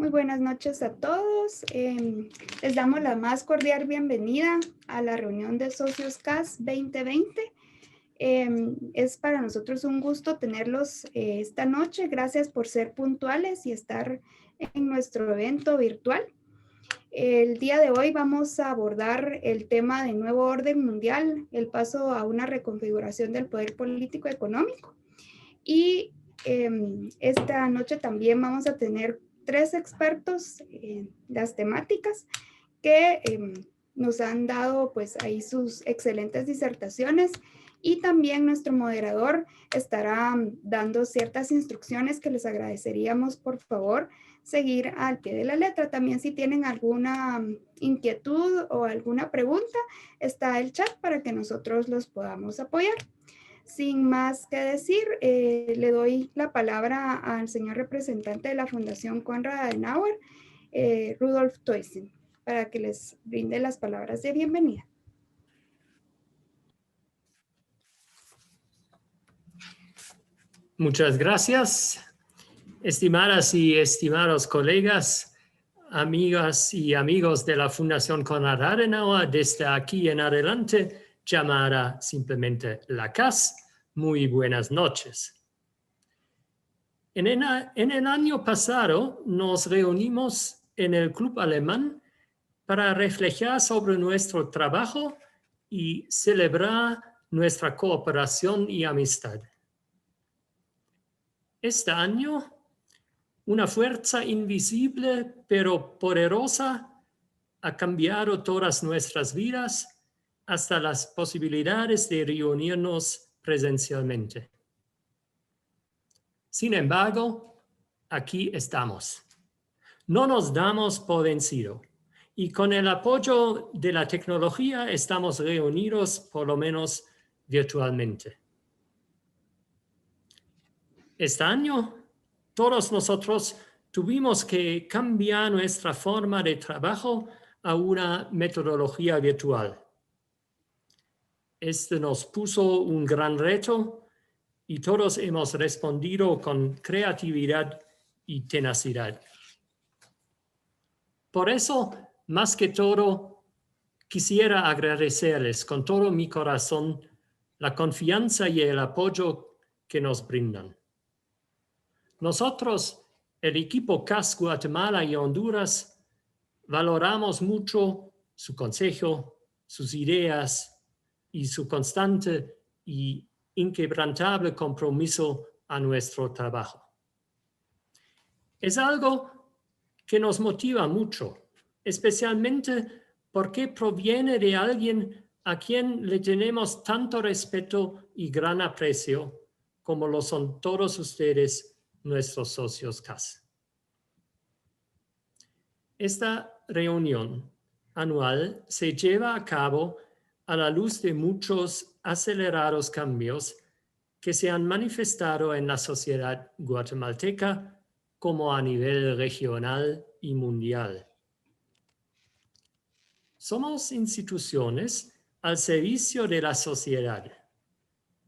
Muy buenas noches a todos. Les damos la más cordial bienvenida a la reunión de Socios CAS 2020. Es para nosotros un gusto tenerlos esta noche. Gracias por ser puntuales y estar en nuestro evento virtual. El día de hoy vamos a abordar el tema de nuevo orden mundial, el paso a una reconfiguración del poder político y económico. Y esta noche también vamos a tener 3 expertos en las temáticas que nos han dado pues ahí sus excelentes disertaciones, y también nuestro moderador estará dando ciertas instrucciones que les agradeceríamos por favor seguir al pie de la letra. También si tienen alguna inquietud o alguna pregunta, está el chat para que nosotros los podamos apoyar. Sin más que decir, le doy la palabra al señor representante de la Fundación Konrad Adenauer, Rudolf Toisen, para que les brinde las palabras de bienvenida. Muchas gracias, estimadas y estimados colegas, amigas y amigos de la Fundación Konrad Adenauer, desde aquí en adelante, llamada simplemente la CAS. Muy buenas noches. En el año pasado nos reunimos en el Club Alemán para reflexionar sobre nuestro trabajo y celebrar nuestra cooperación y amistad. Este año, una fuerza invisible pero poderosa ha cambiado todas nuestras vidas hasta las posibilidades de reunirnos presencialmente. Sin embargo, aquí estamos. No nos damos por vencido y con el apoyo de la tecnología estamos reunidos por lo menos virtualmente. Este año, todos nosotros tuvimos que cambiar nuestra forma de trabajo a una metodología virtual. Este nos puso un gran reto y todos hemos respondido con creatividad y tenacidad. Por eso, más que todo, quisiera agradecerles con todo mi corazón la confianza y el apoyo que nos brindan. Nosotros, el equipo CAS Guatemala y Honduras, valoramos mucho su consejo, sus ideas y su constante y inquebrantable compromiso a nuestro trabajo. Es algo que nos motiva mucho, especialmente porque proviene de alguien a quien le tenemos tanto respeto y gran aprecio, como lo son todos ustedes, nuestros socios CAS. Esta reunión anual se lleva a cabo a la luz de muchos acelerados cambios que se han manifestado en la sociedad guatemalteca como a nivel regional y mundial. Somos instituciones al servicio de la sociedad.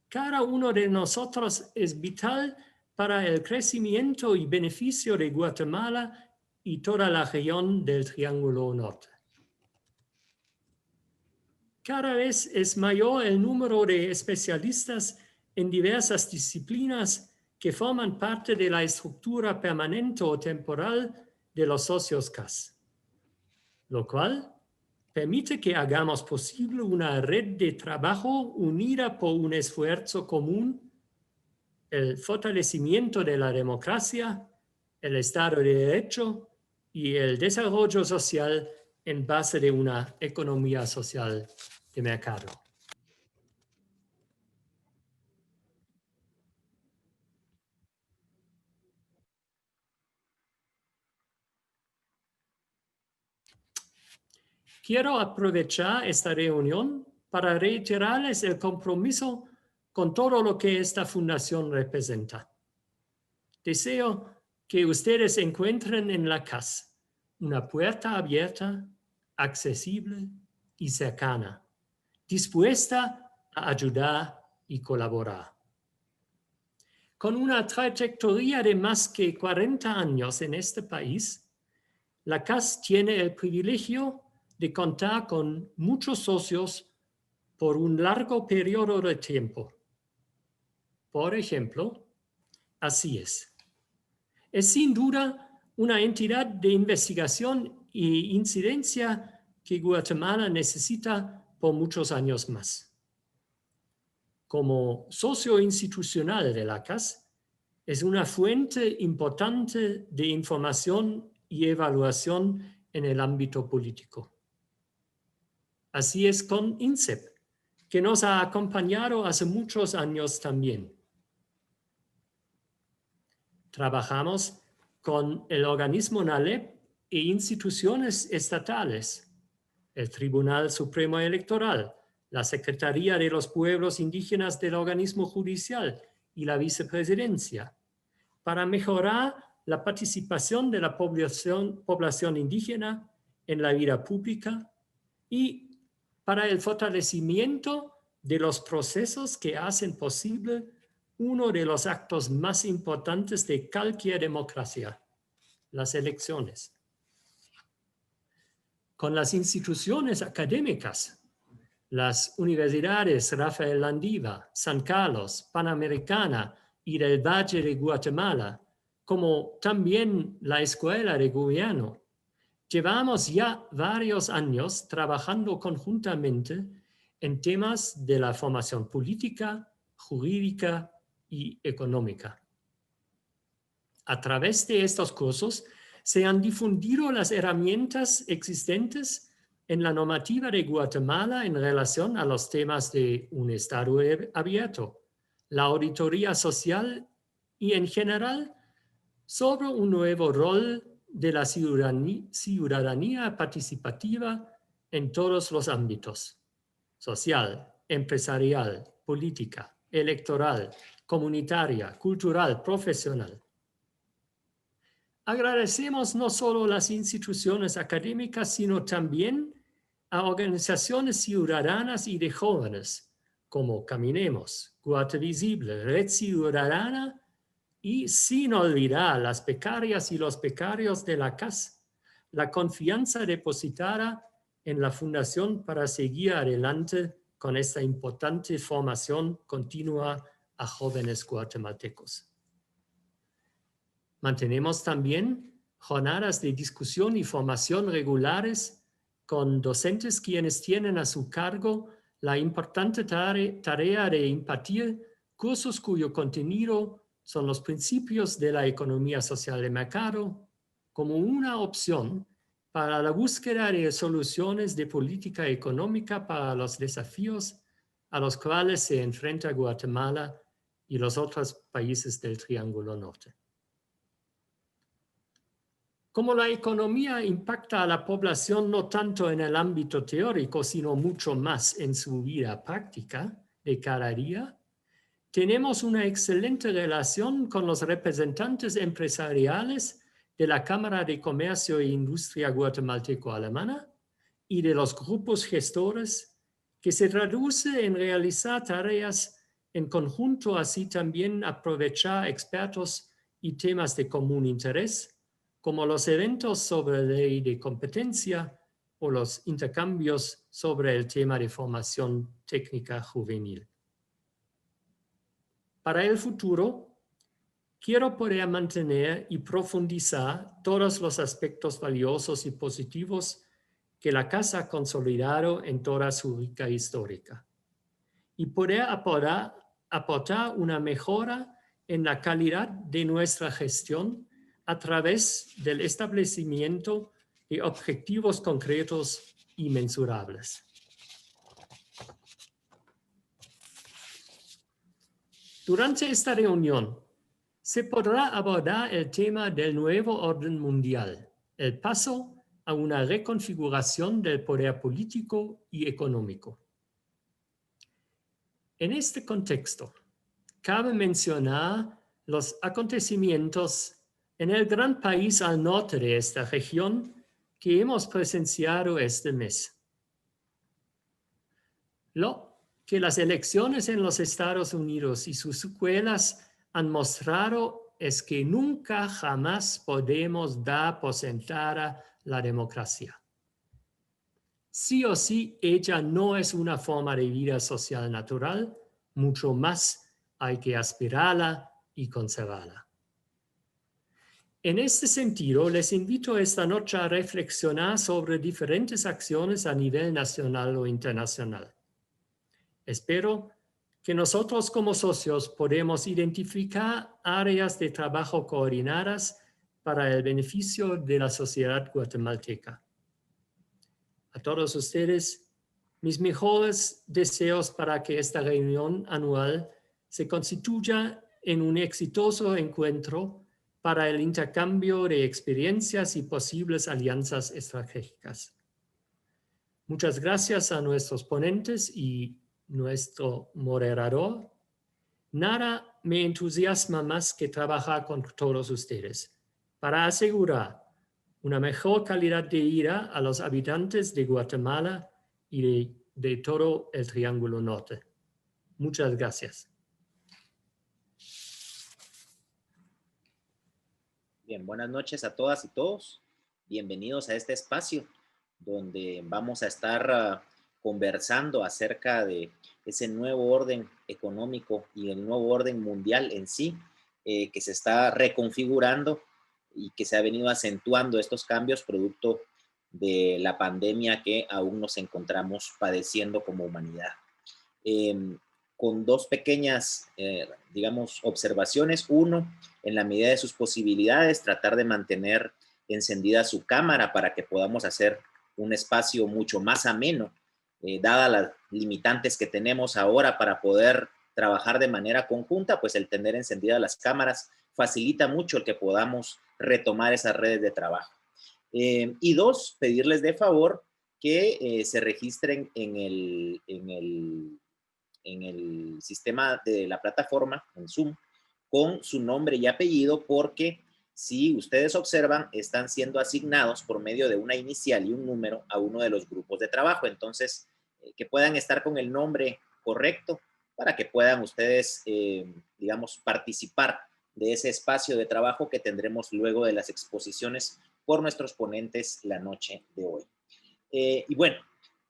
Cada uno de nosotros es vital para el crecimiento y beneficio de Guatemala y toda la región del Triángulo Norte. Cada vez es mayor el número de especialistas en diversas disciplinas que forman parte de la estructura permanente o temporal de los socios CAS, lo cual permite que hagamos posible una red de trabajo unida por un esfuerzo común, el fortalecimiento de la democracia, el Estado de Derecho y el desarrollo social en base de una economía social de mercado. Quiero aprovechar esta reunión para reiterarles el compromiso con todo lo que esta fundación representa. Deseo que ustedes encuentren en la CAS una puerta abierta, accesible y cercana, dispuesta a ayudar y colaborar. Con una trayectoria de más que 40 años en este país, la CAS tiene el privilegio de contar con muchos socios por un largo periodo de tiempo. Por ejemplo, así es. Es sin duda una entidad de investigación e incidencia que Guatemala necesita por muchos años más. Como socio institucional de la CAS, es una fuente importante de información y evaluación en el ámbito político. Así es con INSEP, que nos ha acompañado hace muchos años también. Trabajamos con el organismo NALEP e instituciones estatales, el Tribunal Supremo Electoral, la Secretaría de los Pueblos Indígenas del organismo judicial y la vicepresidencia, para mejorar la participación de la población indígena en la vida pública y para el fortalecimiento de los procesos que hacen posible uno de los actos más importantes de cualquier democracia, las elecciones. Con las instituciones académicas, las universidades Rafael Landiva, San Carlos, Panamericana y del Valle de Guatemala, como también la Escuela de Gobierno, llevamos ya varios años trabajando conjuntamente en temas de la formación política, jurídica y económica. A través de estos cursos se han difundido las herramientas existentes en la normativa de Guatemala en relación a los temas de un Estado abierto, la auditoría social y en general sobre un nuevo rol de la ciudadanía participativa en todos los ámbitos: social, empresarial, política, electoral, comunitaria, cultural, profesional. Agradecemos no solo a las instituciones académicas, sino también a organizaciones ciudadanas y de jóvenes, como Caminemos, Guate Visible, Red Ciudadana, y sin olvidar las becarias y los becarios de la CAS, la confianza depositada en la Fundación para seguir adelante con esta importante formación continua a jóvenes guatemaltecos. Mantenemos también jornadas de discusión y formación regulares con docentes quienes tienen a su cargo la importante tarea de impartir cursos cuyo contenido son los principios de la economía social de mercado como una opción para la búsqueda de soluciones de política económica para los desafíos a los cuales se enfrenta Guatemala y los otros países del Triángulo Norte. Como la economía impacta a la población no tanto en el ámbito teórico, sino mucho más en su vida práctica de cada día, tenemos una excelente relación con los representantes empresariales de la Cámara de Comercio e Industria Guatemalteco-Alemana y de los grupos gestores, que se traduce en realizar tareas en conjunto, así también aprovechar expertos y temas de común interés, como los eventos sobre ley de competencia o los intercambios sobre el tema de formación técnica juvenil. Para el futuro, quiero poder mantener y profundizar todos los aspectos valiosos y positivos que la Casa ha consolidado en toda su rica histórica y poder aportar una mejora en la calidad de nuestra gestión a través del establecimiento de objetivos concretos y mensurables. Durante esta reunión se podrá abordar el tema del nuevo orden mundial, el paso a una reconfiguración del poder político y económico. En este contexto, cabe mencionar los acontecimientos en el gran país al norte de esta región que hemos presenciado este mes. Lo que las elecciones en los Estados Unidos y sus secuelas han mostrado es que nunca jamás podemos dar por sentada la democracia. Sí o sí, ella no es una forma de vida social natural, mucho más hay que aspirarla y conservarla. En este sentido, les invito esta noche a reflexionar sobre diferentes acciones a nivel nacional o internacional. Espero que nosotros como socios podemos identificar áreas de trabajo coordinadas para el beneficio de la sociedad guatemalteca. A todos ustedes, mis mejores deseos para que esta reunión anual se constituya en un exitoso encuentro para el intercambio de experiencias y posibles alianzas estratégicas. Muchas gracias a nuestros ponentes y nuestro moderador. Nada me entusiasma más que trabajar con todos ustedes para asegurar una mejor calidad de vida a los habitantes de Guatemala y de todo el Triángulo Norte. Muchas gracias. Bien, buenas noches a todas y todos. Bienvenidos a este espacio donde vamos a estar conversando acerca de ese nuevo orden económico y el nuevo orden mundial en sí, que se está reconfigurando y que se ha venido acentuando estos cambios producto de la pandemia que aún nos encontramos padeciendo como humanidad. Con dos pequeñas, digamos, observaciones. Uno, en la medida de sus posibilidades, tratar de mantener encendida su cámara para que podamos hacer un espacio mucho más ameno, dadas las limitantes que tenemos ahora para poder trabajar de manera conjunta, pues el tener encendidas las cámaras facilita mucho el que podamos retomar esas redes de trabajo. Y dos, pedirles de favor que se registren en el sistema de la plataforma, en Zoom, con su nombre y apellido, porque si ustedes observan, están siendo asignados por medio de una inicial y un número a uno de los grupos de trabajo. Entonces, que puedan estar con el nombre correcto para que puedan ustedes, digamos, participar de ese espacio de trabajo que tendremos luego de las exposiciones por nuestros ponentes la noche de hoy. Y bueno,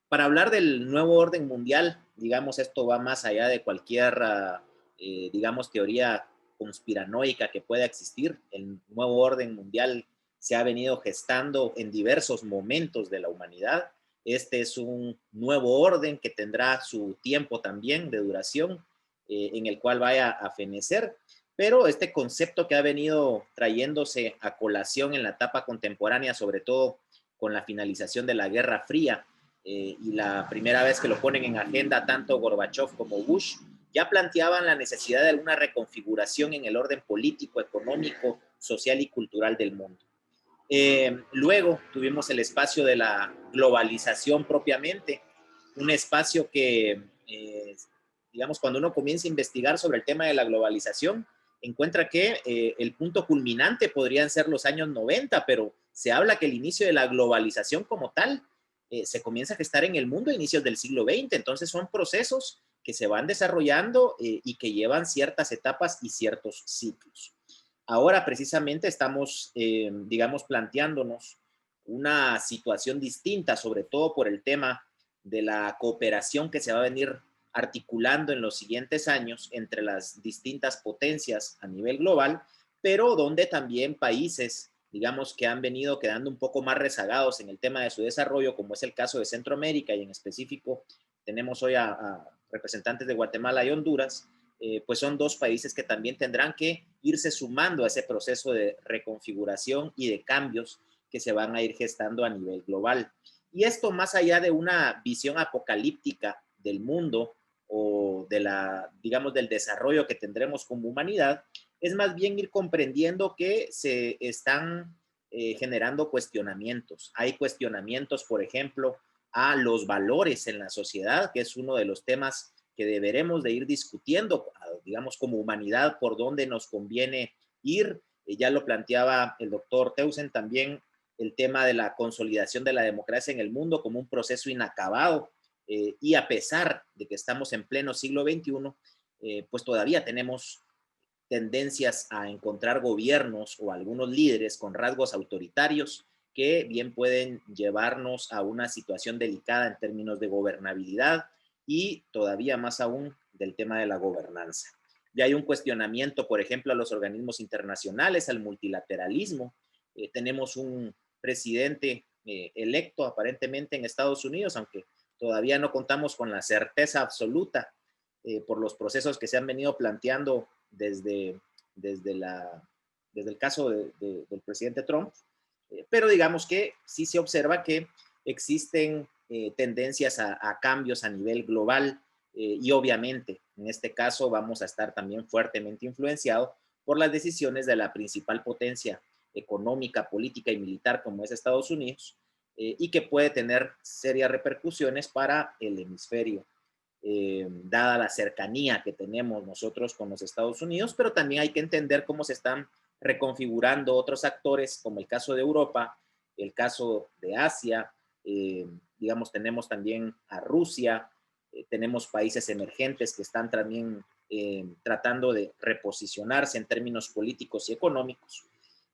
para hablar del nuevo orden mundial, digamos, esto va más allá de cualquier, digamos, teoría conspiranoica que pueda existir. El nuevo orden mundial se ha venido gestando en diversos momentos de la humanidad. Este es un nuevo orden que tendrá su tiempo también de duración, en el cual vaya a fenecer. Pero este concepto que ha venido trayéndose a colación en la etapa contemporánea, sobre todo con la finalización de la Guerra Fría, y la primera vez que lo ponen en agenda tanto Gorbachev como Bush, ya planteaban la necesidad de alguna reconfiguración en el orden político, económico, social y cultural del mundo. Luego tuvimos el espacio de la globalización propiamente, un espacio que, digamos, cuando uno comienza a investigar sobre el tema de la globalización, encuentra que el punto culminante podrían ser los años 90, pero se habla que el inicio de la globalización como tal se comienza a gestar en el mundo a inicios del siglo XX. Entonces son procesos que se van desarrollando y que llevan ciertas etapas y ciertos ciclos. Ahora precisamente estamos, digamos, planteándonos una situación distinta, sobre todo por el tema de la cooperación que se va a venir articulando en los siguientes años entre las distintas potencias a nivel global, pero donde también países, digamos, que han venido quedando un poco más rezagados en el tema de su desarrollo, como es el caso de Centroamérica, y en específico tenemos hoy a representantes de Guatemala y Honduras, pues son dos países que también tendrán que irse sumando a ese proceso de reconfiguración y de cambios que se van a ir gestando a nivel global. Y esto más allá de una visión apocalíptica del mundo o de la, digamos, del desarrollo que tendremos como humanidad, es más bien ir comprendiendo que se están generando cuestionamientos. Hay cuestionamientos, por ejemplo, a los valores en la sociedad, que es uno de los temas que deberemos de ir discutiendo, digamos, como humanidad, por dónde nos conviene ir. Ya lo planteaba el doctor Teusen también, el tema de la consolidación de la democracia en el mundo como un proceso inacabado, y a pesar de que estamos en pleno siglo XXI, pues todavía tenemos tendencias a encontrar gobiernos o algunos líderes con rasgos autoritarios que bien pueden llevarnos a una situación delicada en términos de gobernabilidad y todavía más aún del tema de la gobernanza. Ya hay un cuestionamiento, por ejemplo, a los organismos internacionales, al multilateralismo. Tenemos un presidente electo aparentemente en Estados Unidos, aunque todavía no contamos con la certeza absoluta por los procesos que se han venido planteando desde el caso del presidente Trump. Pero digamos que sí se observa que existen tendencias a cambios a nivel global y obviamente en este caso vamos a estar también fuertemente influenciados por las decisiones de la principal potencia económica, política y militar como es Estados Unidos y que puede tener serias repercusiones para el hemisferio, dada la cercanía que tenemos nosotros con los Estados Unidos, pero también hay que entender cómo se están reconfigurando otros actores, como el caso de Europa, el caso de Asia, digamos, tenemos también a Rusia, tenemos países emergentes que están también tratando de reposicionarse en términos políticos y económicos.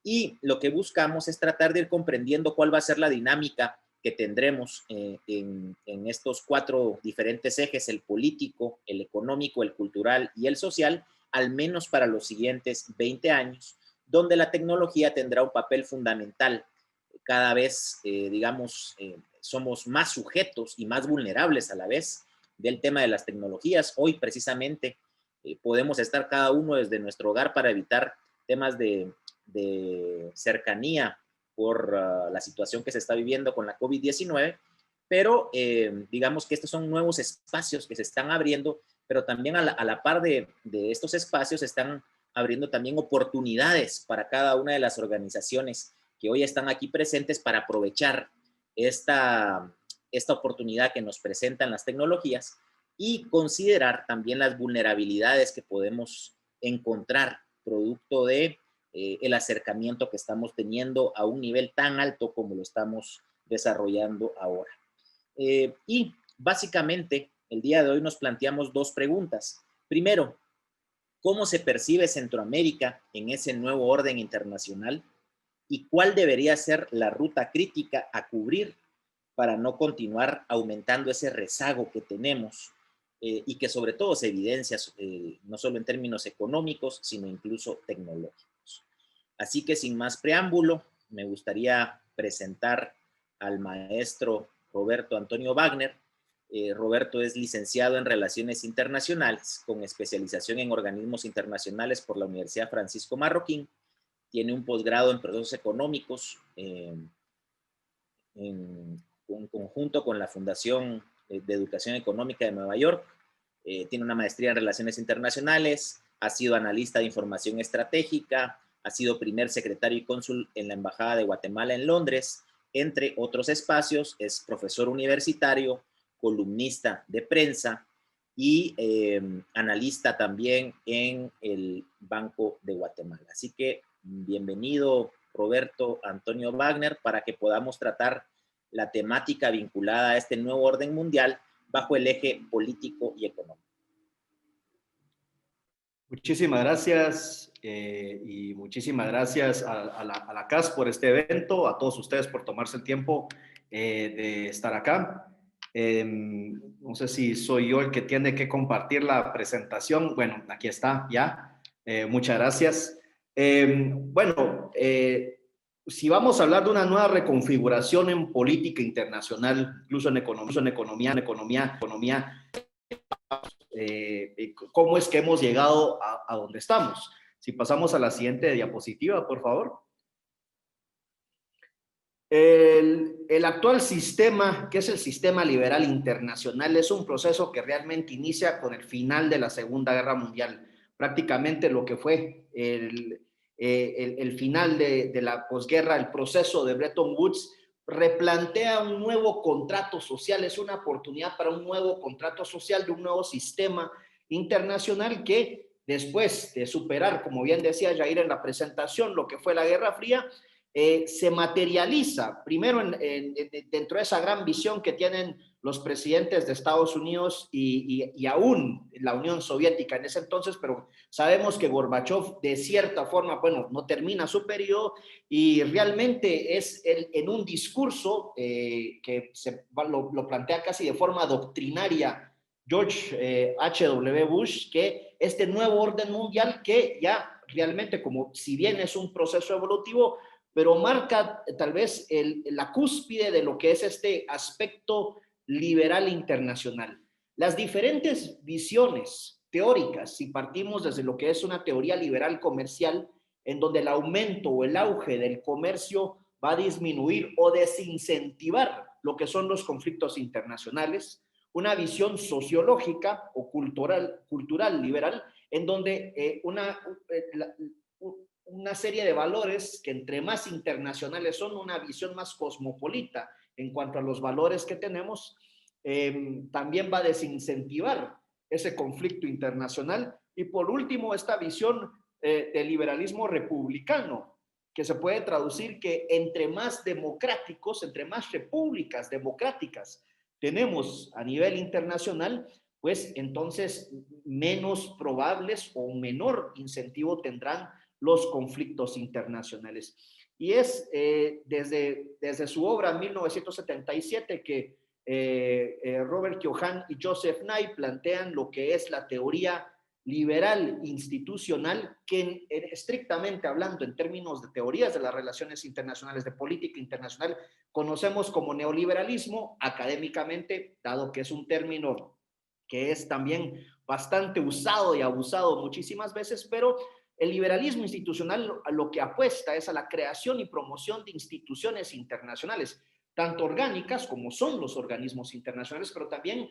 Y lo que buscamos es tratar de ir comprendiendo cuál va a ser la dinámica que tendremos en estos 4 diferentes ejes, el político, el económico, el cultural y el social, al menos para los siguientes 20 años, donde la tecnología tendrá un papel fundamental. Cada vez, digamos, somos más sujetos y más vulnerables a la vez del tema de las tecnologías. Hoy, precisamente, podemos estar cada uno desde nuestro hogar para evitar temas de cercanía por la situación que se está viviendo con la COVID-19, pero digamos que estos son nuevos espacios que se están abriendo, pero también a la par de estos espacios se están abriendo también oportunidades para cada una de las organizaciones que hoy están aquí presentes para aprovechar esta oportunidad que nos presentan las tecnologías y considerar también las vulnerabilidades que podemos encontrar producto de el acercamiento que estamos teniendo a un nivel tan alto como lo estamos desarrollando ahora. Y básicamente el día de hoy nos planteamos 2 preguntas. Primero, ¿cómo se percibe Centroamérica en ese nuevo orden internacional? ¿Y cuál debería ser la ruta crítica a cubrir para no continuar aumentando ese rezago que tenemos y que sobre todo se evidencia no solo en términos económicos, sino incluso tecnológicos? Así que sin más preámbulo, me gustaría presentar al maestro Roberto Antonio Wagner. Roberto es licenciado en Relaciones Internacionales con especialización en organismos internacionales por la Universidad Francisco Marroquín. Tiene un posgrado en procesos económicos en conjunto con la Fundación de Educación Económica de Nueva York. Tiene una maestría en Relaciones Internacionales, ha sido analista de información estratégica, ha sido primer secretario y cónsul en la Embajada de Guatemala en Londres, entre otros espacios. Es profesor universitario, columnista de prensa y analista también en el Banco de Guatemala. Así que bienvenido, Roberto Antonio Wagner, para que podamos tratar la temática vinculada a este nuevo orden mundial bajo el eje político y económico. Muchísimas gracias y muchísimas gracias a la CAS por este evento, a todos ustedes por tomarse el tiempo de estar acá. No sé si soy yo el que tiene que compartir la presentación. Bueno, aquí está ya. Muchas gracias. Si vamos a hablar de una nueva reconfiguración en política internacional, incluso en economía, cómo es que hemos llegado a donde estamos. Si pasamos a la siguiente diapositiva, por favor. El actual sistema, que es el sistema liberal internacional, es un proceso que realmente inicia con el final de la Segunda Guerra Mundial. Prácticamente lo que fue el final de la posguerra, el proceso de Bretton Woods, replantea un nuevo contrato social, es una oportunidad para un nuevo contrato social, de un nuevo sistema internacional que después de superar, como bien decía Jair en la presentación, lo que fue la Guerra Fría, se materializa primero dentro de esa gran visión que tienen los presidentes de Estados Unidos y aún la Unión Soviética en ese entonces, pero sabemos que Gorbachev de cierta forma, bueno, no termina su periodo y realmente es en un discurso que lo plantea casi de forma doctrinaria George H.W. Bush, que este nuevo orden mundial que ya realmente, como si bien es un proceso evolutivo, pero marca tal vez la cúspide de lo que es este aspecto liberal internacional. Las diferentes visiones teóricas, si partimos desde lo que es una teoría liberal comercial, en donde el aumento o el auge del comercio va a disminuir o desincentivar lo que son los conflictos internacionales, una visión sociológica o cultural liberal, en donde una serie de valores que entre más internacionales son, una visión más cosmopolita en cuanto a los valores que tenemos, también va a desincentivar ese conflicto internacional. Y por último, esta visión del liberalismo republicano, que se puede traducir que entre más democráticos, entre más repúblicas democráticas tenemos a nivel internacional, pues entonces menos probables o menor incentivo tendrán los conflictos internacionales. Y es desde su obra 1977 que Robert Keohane y Joseph Nye plantean lo que es la teoría liberal institucional, que estrictamente hablando en términos de teorías de las relaciones internacionales, de política internacional, conocemos como neoliberalismo académicamente, dado que es un término que es también bastante usado y abusado muchísimas veces, pero el liberalismo institucional a lo que apuesta es a la creación y promoción de instituciones internacionales, tanto orgánicas como son los organismos internacionales, pero también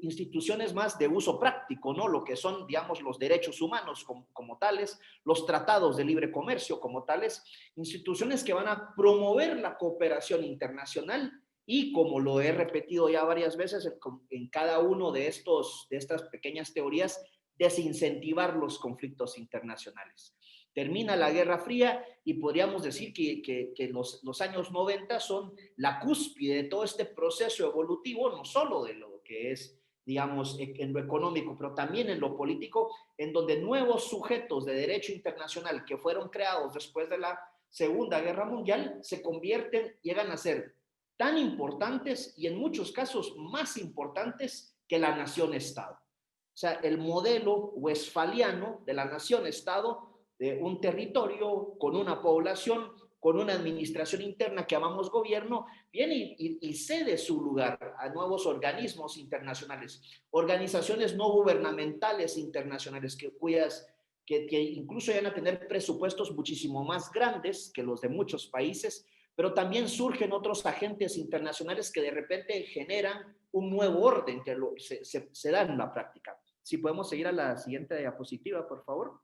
instituciones más de uso práctico, ¿no? Lo que son, digamos, los derechos humanos como tales, los tratados de libre comercio como tales, instituciones que van a promover la cooperación internacional y, como lo he repetido ya varias veces en cada uno de estas pequeñas teorías, desincentivar los conflictos internacionales. Termina la Guerra Fría y podríamos decir que los años 90 son la cúspide de todo este proceso evolutivo, no solo de lo que es, digamos, en lo económico, pero también en lo político, en donde nuevos sujetos de derecho internacional que fueron creados después de la Segunda Guerra Mundial se convierten, llegan a ser tan importantes y en muchos casos más importantes que la nación-estado. O sea, el modelo westfaliano de la nación-estado, de un territorio con una población, con una administración interna que llamamos gobierno, viene y cede su lugar a nuevos organismos internacionales, organizaciones no gubernamentales internacionales que incluso van a tener presupuestos muchísimo más grandes que los de muchos países, pero también surgen otros agentes internacionales que de repente generan un nuevo orden que se da en la práctica. Si podemos seguir a la siguiente diapositiva, por favor.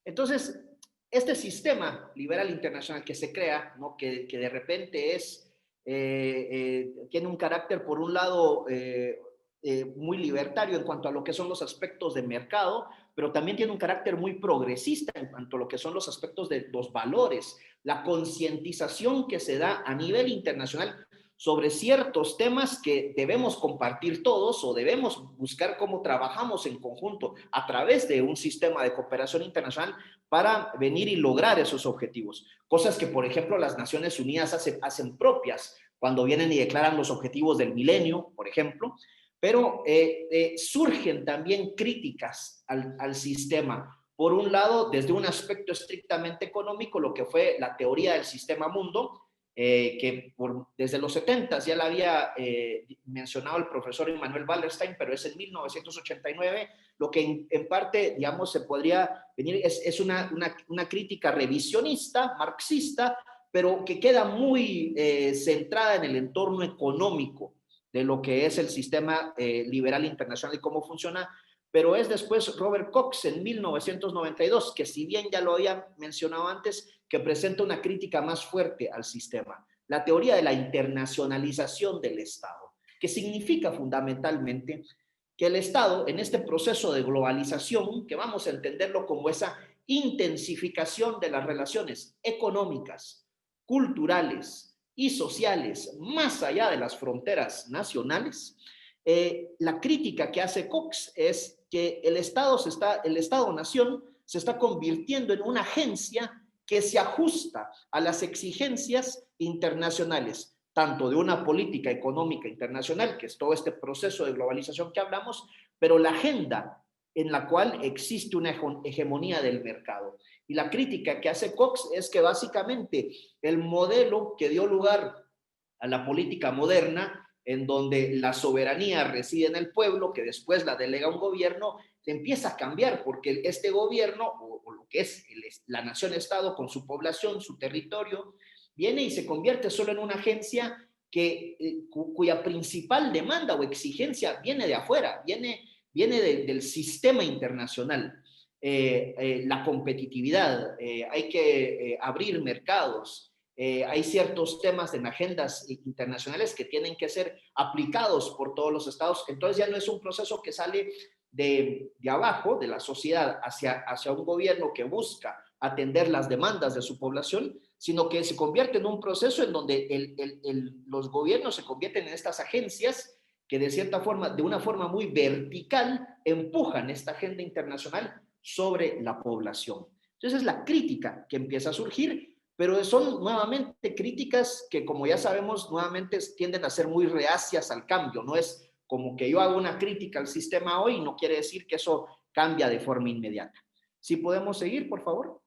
Entonces, este sistema liberal internacional que se crea, ¿no? que de repente tiene un carácter, por un lado, muy libertario en cuanto a lo que son los aspectos de mercado, pero también tiene un carácter muy progresista en cuanto a lo que son los aspectos de los valores, la concientización que se da a nivel internacional sobre ciertos temas que debemos compartir todos o debemos buscar cómo trabajamos en conjunto a través de un sistema de cooperación internacional para venir y lograr esos objetivos. Cosas que, por ejemplo, las Naciones Unidas hacen propias cuando vienen y declaran los objetivos del milenio, por ejemplo, pero surgen también críticas al sistema. Por un lado, desde un aspecto estrictamente económico, lo que fue la teoría del sistema mundo, que desde los 70 ya la había mencionado el profesor Immanuel Wallerstein, pero es en 1989, lo que en parte, digamos, se podría venir, es una crítica revisionista, marxista, pero que queda muy centrada en el entorno económico de lo que es el sistema liberal internacional y cómo funciona, pero es después Robert Cox en 1992, que si bien ya lo había mencionado antes, que presenta una crítica más fuerte al sistema, la teoría de la internacionalización del Estado, que significa fundamentalmente que el Estado, en este proceso de globalización, que vamos a entenderlo como esa intensificación de las relaciones económicas, culturales y sociales más allá de las fronteras nacionales, la crítica que hace Cox es que el Estado-nación se está convirtiendo en una agencia que se ajusta a las exigencias internacionales, tanto de una política económica internacional, que es todo este proceso de globalización que hablamos, pero la agenda en la cual existe una hegemonía del mercado. Y la crítica que hace Cox es que básicamente el modelo que dio lugar a la política moderna, en donde la soberanía reside en el pueblo, que después la delega un gobierno, se empieza a cambiar porque este gobierno, o lo que es la nación-estado con su población, su territorio, viene y se convierte solo en una agencia cuya principal demanda o exigencia viene de afuera, viene del sistema internacional. La competitividad, hay que abrir mercados, hay ciertos temas en agendas internacionales que tienen que ser aplicados por todos los estados, entonces ya no es un proceso que sale de abajo, de la sociedad, hacia un gobierno que busca atender las demandas de su población, sino que se convierte en un proceso en donde los gobiernos se convierten en estas agencias que de cierta forma, de una forma muy vertical, empujan esta agenda internacional sobre la población. Entonces es la crítica que empieza a surgir, pero son nuevamente críticas que, como ya sabemos, nuevamente tienden a ser muy reacias al cambio. No es como que yo hago una crítica al sistema hoy, no quiere decir que eso cambia de forma inmediata. ¿Sí podemos seguir, por favor?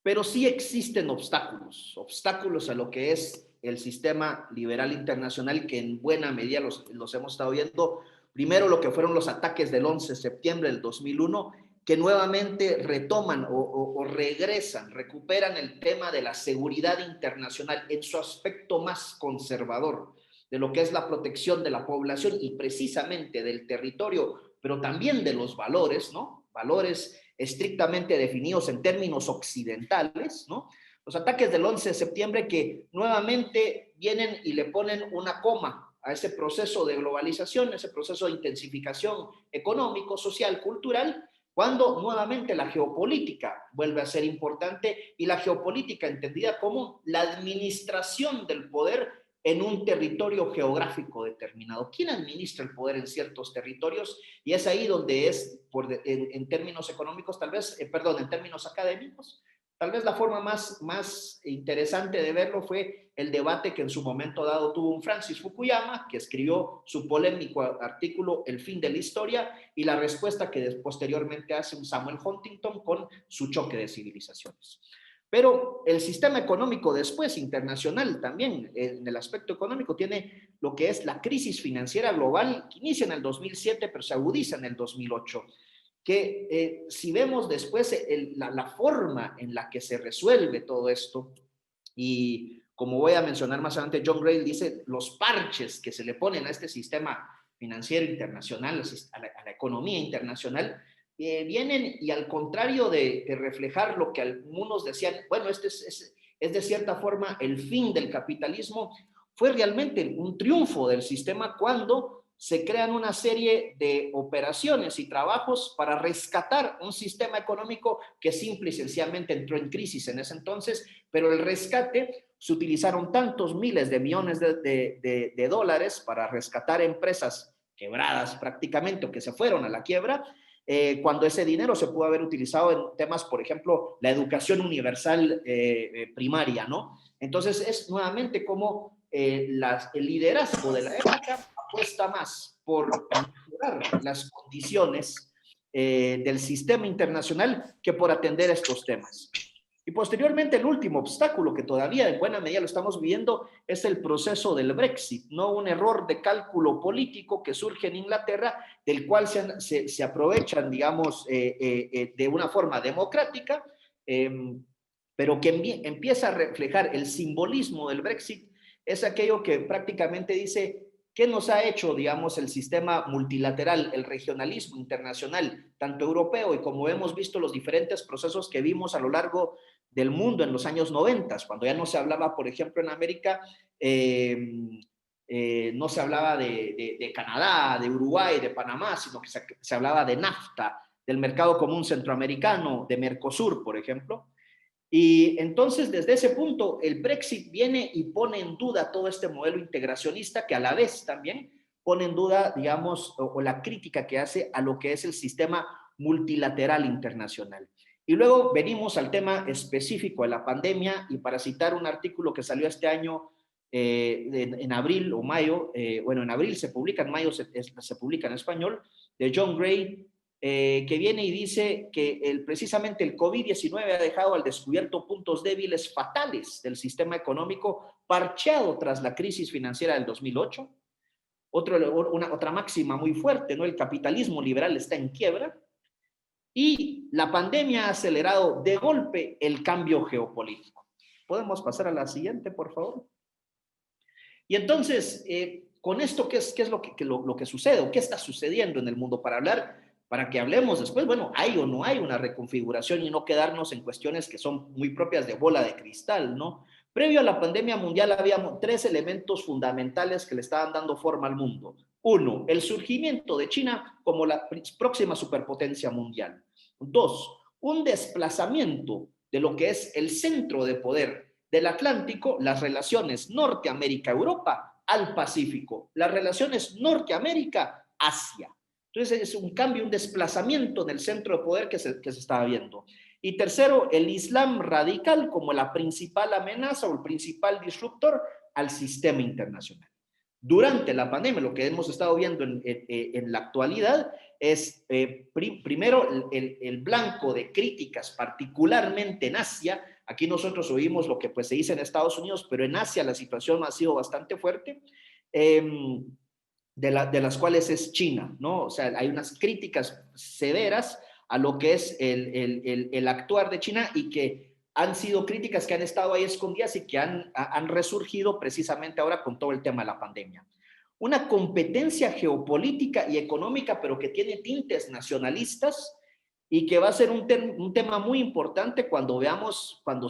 Pero sí existen obstáculos a lo que es el sistema liberal internacional, que en buena medida los hemos estado viendo. Primero, lo que fueron los ataques del 11 de septiembre del 2001, que nuevamente retoman o regresan, recuperan el tema de la seguridad internacional en su aspecto más conservador, de lo que es la protección de la población y precisamente del territorio, pero también de los valores, ¿no? Valores estrictamente definidos en términos occidentales, ¿no? Los ataques del 11 de septiembre que nuevamente vienen y le ponen una coma a ese proceso de globalización, ese proceso de intensificación económico, social, cultural, cuando nuevamente la geopolítica vuelve a ser importante, y la geopolítica entendida como la administración del poder en un territorio geográfico determinado. ¿Quién administra el poder en ciertos territorios? Y es ahí donde es, en términos económicos, tal vez, en términos académicos, tal vez la forma más interesante de verlo fue el debate que en su momento dado tuvo un Francis Fukuyama, que escribió su polémico artículo El fin de la historia, y la respuesta que posteriormente hace un Samuel Huntington con su choque de civilizaciones. Pero el sistema económico después, internacional también, en el aspecto económico, tiene lo que es la crisis financiera global, que inicia en el 2007, pero se agudiza en el 2008. Que si vemos después la forma en la que se resuelve todo esto, y como voy a mencionar más adelante, John Gray dice los parches que se le ponen a este sistema financiero internacional, a la economía internacional, vienen y al contrario de reflejar lo que algunos decían, bueno, este es de cierta forma el fin del capitalismo, fue realmente un triunfo del sistema cuando se crean una serie de operaciones y trabajos para rescatar un sistema económico que simple y sencillamente entró en crisis en ese entonces, pero el rescate, se utilizaron tantos miles de millones de dólares para rescatar empresas quebradas prácticamente o que se fueron a la quiebra, cuando ese dinero se pudo haber utilizado en temas, por ejemplo, la educación universal primaria, ¿no? Entonces es nuevamente como el liderazgo de la época apuesta más por mejorar las condiciones del sistema internacional que por atender estos temas. Y posteriormente el último obstáculo que todavía en buena medida lo estamos viviendo es el proceso del Brexit, no un error de cálculo político que surge en Inglaterra, del cual se aprovechan, digamos, de una forma democrática, pero que empieza a reflejar el simbolismo del Brexit, es aquello que prácticamente dice ¿qué nos ha hecho, digamos, el sistema multilateral, el regionalismo internacional, tanto europeo y como hemos visto los diferentes procesos que vimos a lo largo del mundo en los años 90, cuando ya no se hablaba, por ejemplo, en América, no se hablaba de Canadá, de Uruguay, de Panamá, sino que se hablaba de NAFTA, del mercado común centroamericano, de Mercosur, por ejemplo. Y entonces, desde ese punto, el Brexit viene y pone en duda todo este modelo integracionista que a la vez también pone en duda, digamos, o la crítica que hace a lo que es el sistema multilateral internacional. Y luego venimos al tema específico de la pandemia, y para citar un artículo que salió este año en abril o mayo, bueno, en abril se publica, en mayo se publica en español, de John Gray, que viene y dice que precisamente el COVID-19 ha dejado al descubierto puntos débiles fatales del sistema económico parcheado tras la crisis financiera del 2008. Otra máxima muy fuerte, ¿no? El capitalismo liberal está en quiebra y la pandemia ha acelerado de golpe el cambio geopolítico. ¿Podemos pasar a la siguiente, por favor? Y entonces, con esto, ¿qué es lo que sucede o qué está sucediendo en el mundo? Para que hablemos después, bueno, hay o no hay una reconfiguración y no quedarnos en cuestiones que son muy propias de bola de cristal, ¿no? Previo a la pandemia mundial había 3 elementos fundamentales que le estaban dando forma al mundo. 1, el surgimiento de China como la próxima superpotencia mundial. 2, un desplazamiento de lo que es el centro de poder del Atlántico, las relaciones Norteamérica-Europa, al Pacífico, las relaciones Norteamérica-Asia. Entonces es un cambio, un desplazamiento del centro de poder que se estaba viendo. Y tercero, el Islam radical como la principal amenaza o el principal disruptor al sistema internacional. Durante la pandemia, lo que hemos estado viendo en la actualidad es, primero, el blanco de críticas, particularmente en Asia. Aquí nosotros oímos lo que pues, se dice en Estados Unidos, pero en Asia la situación ha sido bastante fuerte, de las cuales es China, ¿no? O sea, hay unas críticas severas a lo que es el actuar de China y que han sido críticas que han estado ahí escondidas y que han resurgido precisamente ahora con todo el tema de la pandemia. Una competencia geopolítica y económica, pero que tiene tintes nacionalistas y que va a ser un tema muy importante cuando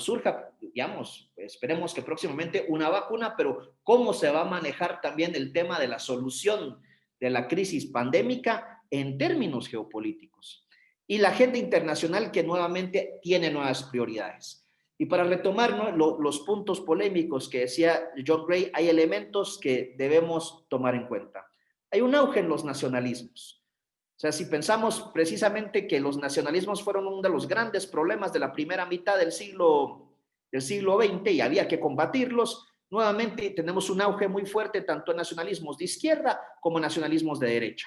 surja, digamos, esperemos que próximamente una vacuna, pero cómo se va a manejar también el tema de la solución de la crisis pandémica en términos geopolíticos. Y la agenda internacional que nuevamente tiene nuevas prioridades. Y para retomar, ¿no?, los puntos polémicos que decía John Gray, hay elementos que debemos tomar en cuenta. Hay un auge en los nacionalismos. O sea, si pensamos precisamente que los nacionalismos fueron uno de los grandes problemas de la primera mitad del siglo XX y había que combatirlos, nuevamente tenemos un auge muy fuerte tanto en nacionalismos de izquierda como nacionalismos de derecha.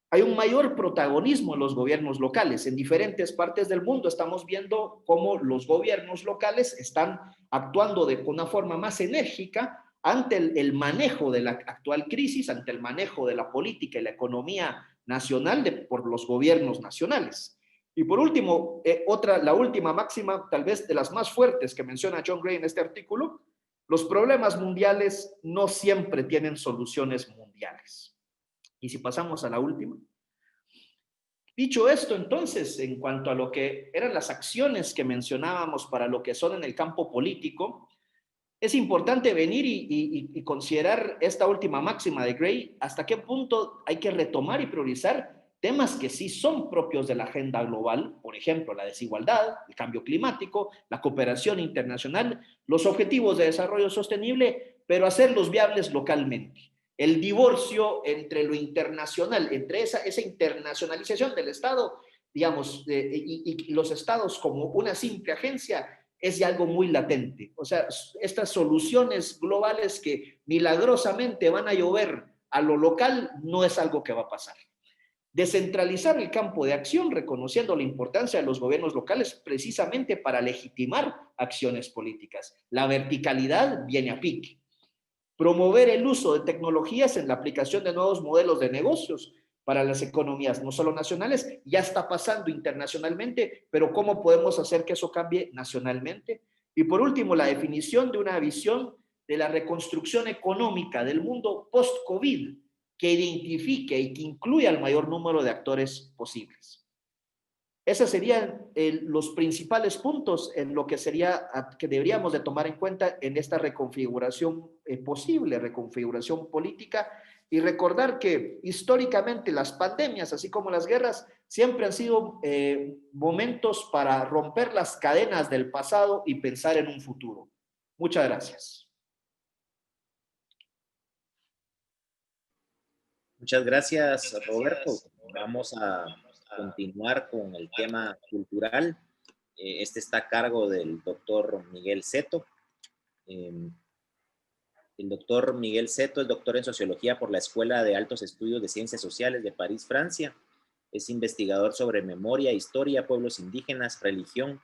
Hay un mayor protagonismo en los gobiernos locales. En diferentes partes del mundo estamos viendo cómo los gobiernos locales están actuando de una forma más enérgica ante el manejo de la actual crisis, ante el manejo de la política y la economía nacional por los gobiernos nacionales. Y por último, la última máxima, tal vez de las más fuertes que menciona John Gray en este artículo, los problemas mundiales no siempre tienen soluciones mundiales. Y si pasamos a la última. Dicho esto, entonces, en cuanto a lo que eran las acciones que mencionábamos para lo que son en el campo político, es importante venir y considerar esta última máxima de Gray, hasta qué punto hay que retomar y priorizar temas que sí son propios de la agenda global, por ejemplo, la desigualdad, el cambio climático, la cooperación internacional, los objetivos de desarrollo sostenible, pero hacerlos viables localmente. El divorcio entre lo internacional, entre esa internacionalización del Estado, digamos, y los estados como una simple agencia, es ya algo muy latente. O sea, estas soluciones globales que milagrosamente van a llover a lo local no es algo que va a pasar. Descentralizar el campo de acción, reconociendo la importancia de los gobiernos locales precisamente para legitimar acciones políticas. La verticalidad viene a pique. Promover el uso de tecnologías en la aplicación de nuevos modelos de negocios para las economías, no solo nacionales, ya está pasando internacionalmente, pero ¿cómo podemos hacer que eso cambie nacionalmente? Y por último, la definición de una visión de la reconstrucción económica del mundo post-COVID, que identifique y que incluya al mayor número de actores posibles. Esos serían los principales puntos en lo que que deberíamos de tomar en cuenta en esta reconfiguración posible, reconfiguración política y recordar que históricamente las pandemias, así como las guerras, siempre han sido momentos para romper las cadenas del pasado y pensar en un futuro. Muchas gracias. Muchas gracias, Roberto. Vamos a continuar con el tema cultural. Este está a cargo del doctor Miguel Seto. El doctor Miguel Seto es doctor en Sociología por la Escuela de Altos Estudios de Ciencias Sociales de París, Francia. Es investigador sobre memoria, historia, pueblos indígenas, religión,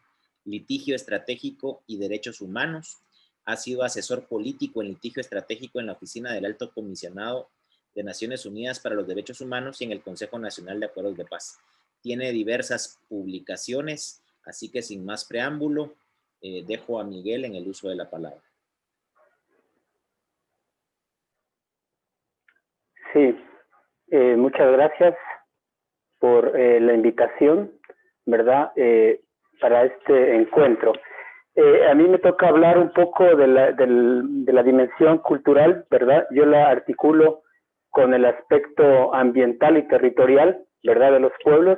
litigio estratégico y derechos humanos. Ha sido asesor político en litigio estratégico en la Oficina del Alto Comisionado de Naciones Unidas para los Derechos Humanos y en el Consejo Nacional de Acuerdos de Paz. Tiene diversas publicaciones, así que sin más preámbulo, dejo a Miguel en el uso de la palabra. Sí, muchas gracias por la invitación, ¿verdad? Para este encuentro. A mí me toca hablar un poco de la dimensión cultural, ¿verdad? Yo la articulo con el aspecto ambiental y territorial, ¿verdad? De los pueblos,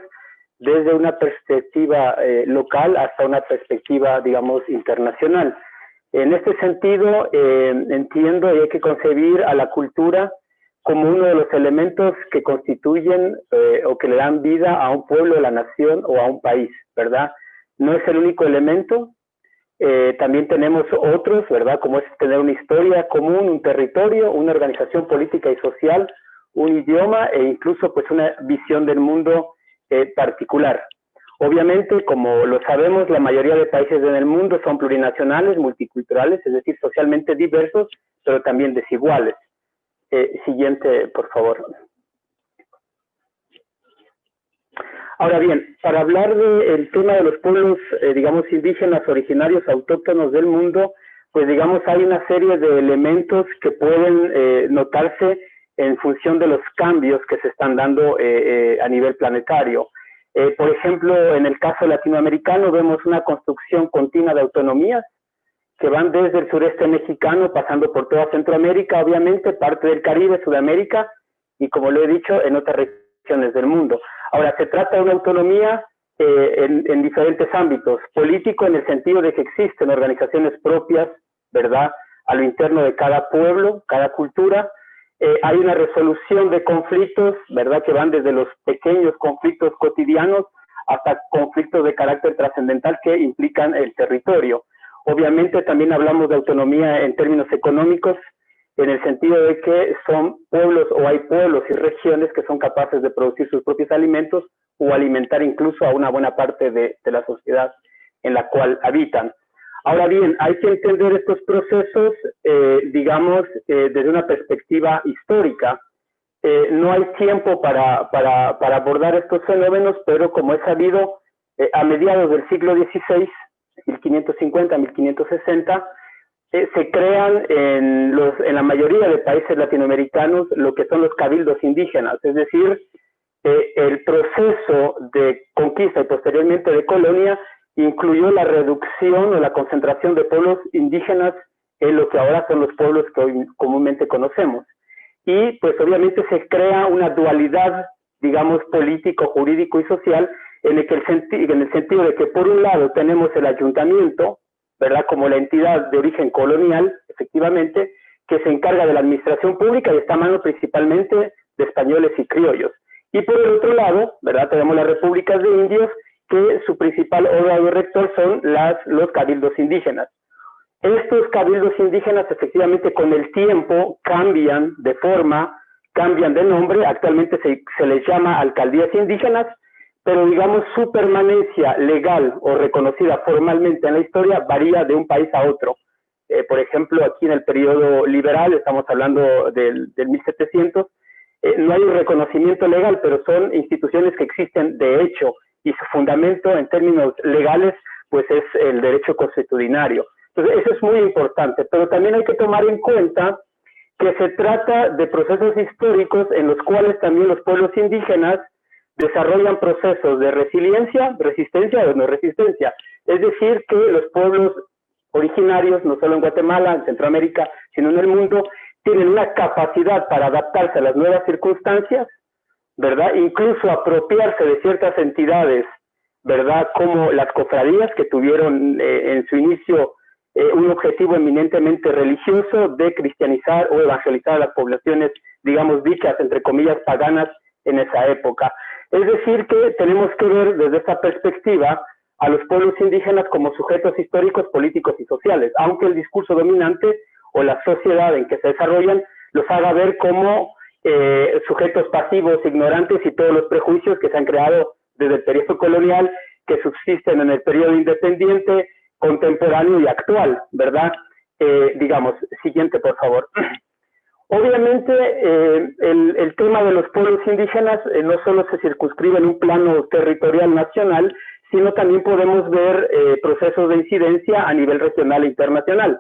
desde una perspectiva local hasta una perspectiva, digamos, internacional. En este sentido, entiendo y hay que concebir a la cultura como uno de los elementos que constituyen o que le dan vida a un pueblo, a la nación o a un país, ¿verdad? No es el único elemento, también tenemos otros, ¿verdad? Como es tener una historia común, un territorio, una organización política y social, un idioma e incluso pues una visión del mundo particular. Obviamente, como lo sabemos, la mayoría de países en el mundo son plurinacionales, multiculturales, es decir, socialmente diversos, pero también desiguales. Siguiente, por favor. Ahora bien, para hablar del tema de los pueblos, digamos, indígenas, originarios, autóctonos del mundo, pues digamos, hay una serie de elementos que pueden notarse en función de los cambios que se están dando a nivel planetario. Por ejemplo, en el caso latinoamericano vemos una construcción continua de autonomías que van desde el sureste mexicano, pasando por toda Centroamérica, obviamente, parte del Caribe, Sudamérica, y como lo he dicho, en otras regiones del mundo. Ahora, se trata de una autonomía en diferentes ámbitos. Político, en el sentido de que existen organizaciones propias, ¿verdad?, a lo interno de cada pueblo, cada cultura. Hay una resolución de conflictos, ¿verdad?, que van desde los pequeños conflictos cotidianos hasta conflictos de carácter trascendental que implican el territorio. Obviamente también hablamos de autonomía en términos económicos, en el sentido de que son pueblos o hay pueblos y regiones que son capaces de producir sus propios alimentos o alimentar incluso a una buena parte de la sociedad en la cual habitan. Ahora bien, hay que entender estos procesos, digamos, desde una perspectiva histórica. No hay tiempo para abordar estos fenómenos, pero como es sabido, a mediados del siglo XVI, 1550, 1560, se crean en la mayoría de países latinoamericanos lo que son los cabildos indígenas, es decir, el proceso de conquista y posteriormente de colonia incluyó la reducción o la concentración de pueblos indígenas en lo que ahora son los pueblos que hoy comúnmente conocemos. Y pues obviamente se crea una dualidad, digamos, político, jurídico y social, en el sentido de que por un lado tenemos el ayuntamiento, ¿verdad?, como la entidad de origen colonial, efectivamente, que se encarga de la administración pública y está a mano principalmente de españoles y criollos. Y por el otro lado, ¿verdad?, tenemos las repúblicas de indios, que su principal órgano rector son los cabildos indígenas. Estos cabildos indígenas efectivamente con el tiempo cambian de forma, cambian de nombre, actualmente se les llama alcaldías indígenas, pero digamos su permanencia legal o reconocida formalmente en la historia varía de un país a otro. Por ejemplo, aquí en el periodo liberal, estamos hablando del 1700, no hay un reconocimiento legal, pero son instituciones que existen de hecho, y su fundamento en términos legales, pues es el derecho consuetudinario. Entonces, eso es muy importante, pero también hay que tomar en cuenta que se trata de procesos históricos en los cuales también los pueblos indígenas desarrollan procesos de resiliencia, resistencia o no resistencia. Es decir, que los pueblos originarios, no solo en Guatemala, en Centroamérica, sino en el mundo, tienen una capacidad para adaptarse a las nuevas circunstancias, ¿verdad? Incluso apropiarse de ciertas entidades, ¿verdad? Como las cofradías que tuvieron en su inicio un objetivo eminentemente religioso de cristianizar o evangelizar a las poblaciones, digamos, dichas, entre comillas, paganas en esa época. Es decir, que tenemos que ver desde esta perspectiva a los pueblos indígenas como sujetos históricos, políticos y sociales, aunque el discurso dominante o la sociedad en que se desarrollan los haga ver como sujetos pasivos, ignorantes y todos los prejuicios que se han creado desde el periodo colonial, que subsisten en el periodo independiente, contemporáneo y actual, ¿verdad? Digamos, siguiente, por favor. Obviamente, el tema de los pueblos indígenas no solo se circunscribe en un plano territorial nacional, sino también podemos ver procesos de incidencia a nivel regional e internacional.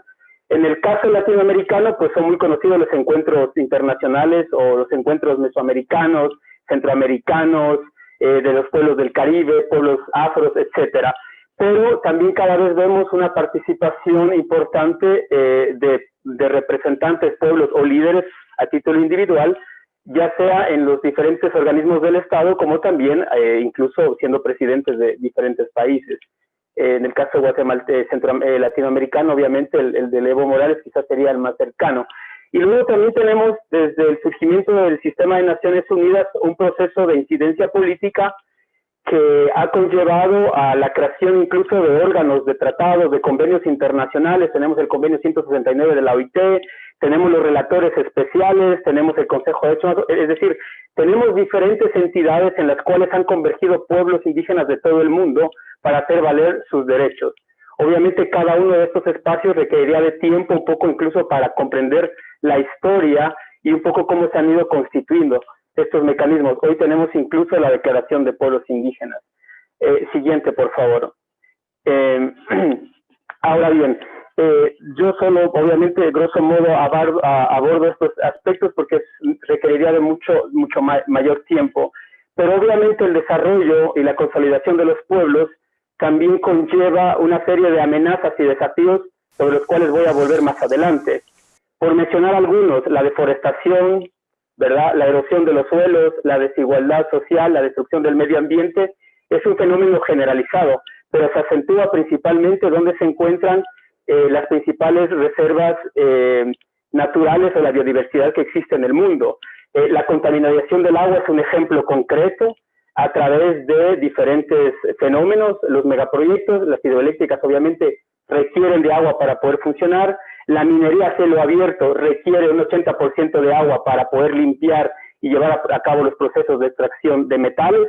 En el caso latinoamericano, pues son muy conocidos los encuentros internacionales o los encuentros mesoamericanos, centroamericanos, de los pueblos del Caribe, pueblos afros, etcétera. Pero también cada vez vemos una participación importante de representantes, pueblos o líderes a título individual, ya sea en los diferentes organismos del Estado, como también incluso siendo presidentes de diferentes países. En el caso latinoamericano, obviamente el de Evo Morales quizás sería el más cercano. Y luego también tenemos desde el surgimiento del sistema de Naciones Unidas un proceso de incidencia política que ha conllevado a la creación incluso de órganos, de tratados, de convenios internacionales. Tenemos el convenio 169 de la OIT, tenemos los relatores especiales, tenemos el Consejo de Derechos Humanos, es decir, tenemos diferentes entidades en las cuales han convergido pueblos indígenas de todo el mundo para hacer valer sus derechos. Obviamente cada uno de estos espacios requeriría de tiempo, un poco incluso para comprender la historia y un poco cómo se han ido constituyendo estos mecanismos. Hoy tenemos incluso la Declaración de Pueblos Indígenas. Siguiente, por favor. Ahora bien, yo solo, obviamente, grosso modo, abordo estos aspectos porque requeriría de mucho mayor tiempo, pero obviamente el desarrollo y la consolidación de los pueblos también conlleva una serie de amenazas y desafíos sobre los cuales voy a volver más adelante. Por mencionar algunos, la deforestación, ¿verdad? La erosión de los suelos, la desigualdad social, la destrucción del medio ambiente, es un fenómeno generalizado, pero se acentúa principalmente donde se encuentran las principales reservas naturales o la biodiversidad que existe en el mundo. La contaminación del agua es un ejemplo concreto a través de diferentes fenómenos. Los megaproyectos, las hidroeléctricas obviamente requieren de agua para poder funcionar. La minería a cielo abierto requiere un 80% de agua para poder limpiar y llevar a cabo los procesos de extracción de metales.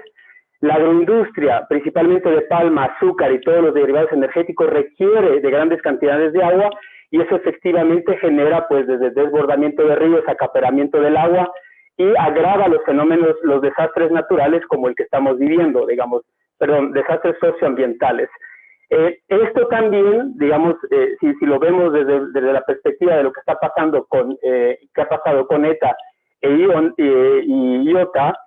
La agroindustria, principalmente de palma, azúcar y todos los derivados energéticos, requiere de grandes cantidades de agua y eso efectivamente genera pues desde desbordamiento de ríos, acaparamiento del agua y agrava los fenómenos, los desastres naturales como el que estamos viviendo, desastres socioambientales. Esto también, digamos, si lo vemos desde la perspectiva de lo que está pasando que ha pasado con ETA y IOTA,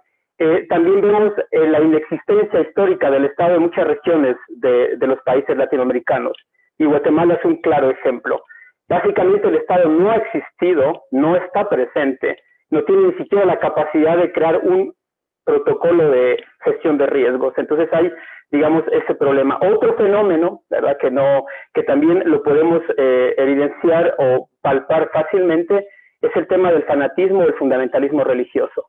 también vemos la inexistencia histórica del Estado en muchas regiones de los países latinoamericanos, y Guatemala es un claro ejemplo. Básicamente el Estado no ha existido, no está presente, no tiene ni siquiera la capacidad de crear un protocolo de gestión de riesgos. Entonces hay, digamos, ese problema. Otro fenómeno, ¿verdad?, que también lo podemos evidenciar o palpar fácilmente, es el tema del fanatismo o el fundamentalismo religioso.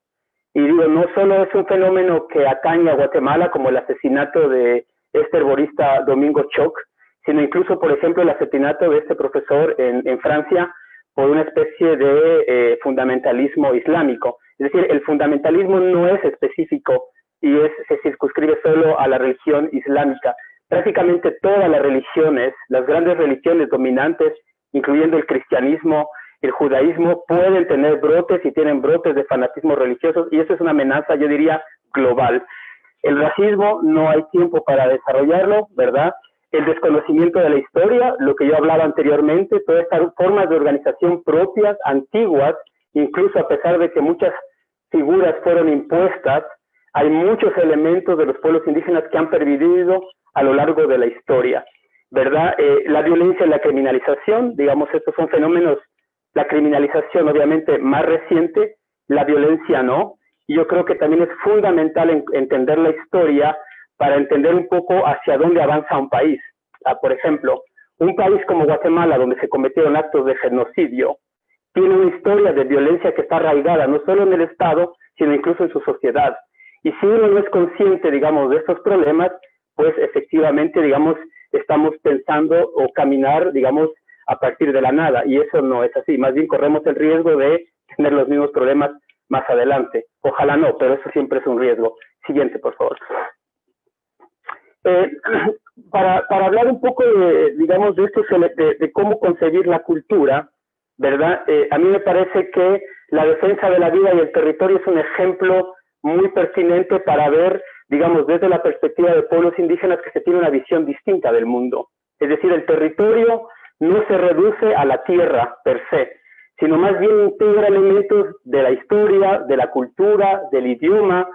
Y digo, no solo es un fenómeno que atañe a Guatemala, como el asesinato de este herborista Domingo Choc, sino incluso, por ejemplo, el asesinato de este profesor en Francia por una especie de fundamentalismo islámico. Es decir, el fundamentalismo no es específico y se circunscribe solo a la religión islámica. Prácticamente todas las religiones, las grandes religiones dominantes, incluyendo el cristianismo, el judaísmo, pueden tener brotes y tienen brotes de fanatismo religiosos, y eso es una amenaza, yo diría, global. El racismo, no hay tiempo para desarrollarlo, ¿verdad? El desconocimiento de la historia, lo que yo hablaba anteriormente, todas estas formas de organización propias, antiguas, incluso a pesar de que muchas figuras fueron impuestas, hay muchos elementos de los pueblos indígenas que han pervivido a lo largo de la historia, ¿verdad? La violencia y la criminalización, digamos, estos son fenómenos la criminalización obviamente más reciente, la violencia no, y yo creo que también es fundamental entender la historia para entender un poco hacia dónde avanza un país. Por ejemplo, un país como Guatemala, donde se cometieron actos de genocidio, tiene una historia de violencia que está arraigada no solo en el Estado, sino incluso en su sociedad. Y si uno no es consciente, digamos, de estos problemas, pues efectivamente, digamos, estamos pensando o caminar, digamos, a partir de la nada, y eso no es así. Más bien corremos el riesgo de tener los mismos problemas más adelante. Ojalá no, pero eso siempre es un riesgo. Siguiente, por favor. Para hablar un poco de, digamos, de esto, de cómo concebir la cultura, ¿verdad? A mí me parece que la defensa de la vida y el territorio es un ejemplo muy pertinente para ver, digamos, desde la perspectiva de pueblos indígenas que se tiene una visión distinta del mundo. Es decir, el territorio no se reduce a la tierra per se, sino más bien integra elementos de la historia, de la cultura, del idioma.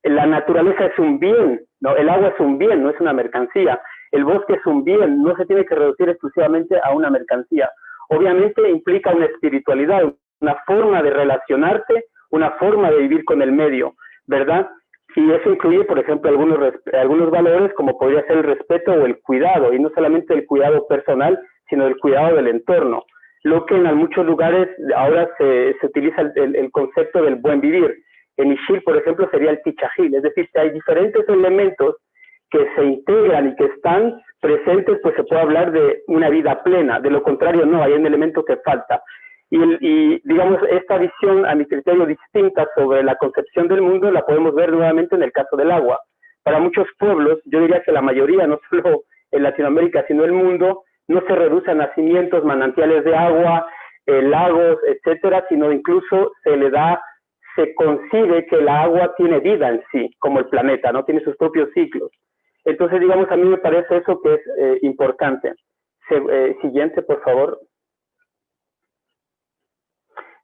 La naturaleza es un bien, ¿no? El agua es un bien, no es una mercancía. El bosque es un bien, no se tiene que reducir exclusivamente a una mercancía. Obviamente implica una espiritualidad, una forma de relacionarte, una forma de vivir con el medio, ¿verdad? Y eso incluye, por ejemplo, algunos valores como podría ser el respeto o el cuidado, y no solamente el cuidado personal, sino el cuidado del entorno. Lo que en muchos lugares ahora se utiliza el concepto del buen vivir. En Ixil, por ejemplo, sería el tichajil, es decir, que hay diferentes elementos que se integran y que están presentes, pues se puede hablar de una vida plena. De lo contrario, no, hay un elemento que falta. Y digamos, esta visión, a mi criterio, distinta sobre la concepción del mundo, la podemos ver nuevamente en el caso del agua. Para muchos pueblos, yo diría que la mayoría, no solo en Latinoamérica, sino en el mundo, no se reduce a nacimientos, manantiales de agua, lagos, etcétera, sino incluso se concibe que el agua tiene vida en sí, como el planeta, ¿no? Tiene sus propios ciclos. Entonces, digamos, a mí me parece eso que es importante. Siguiente, por favor.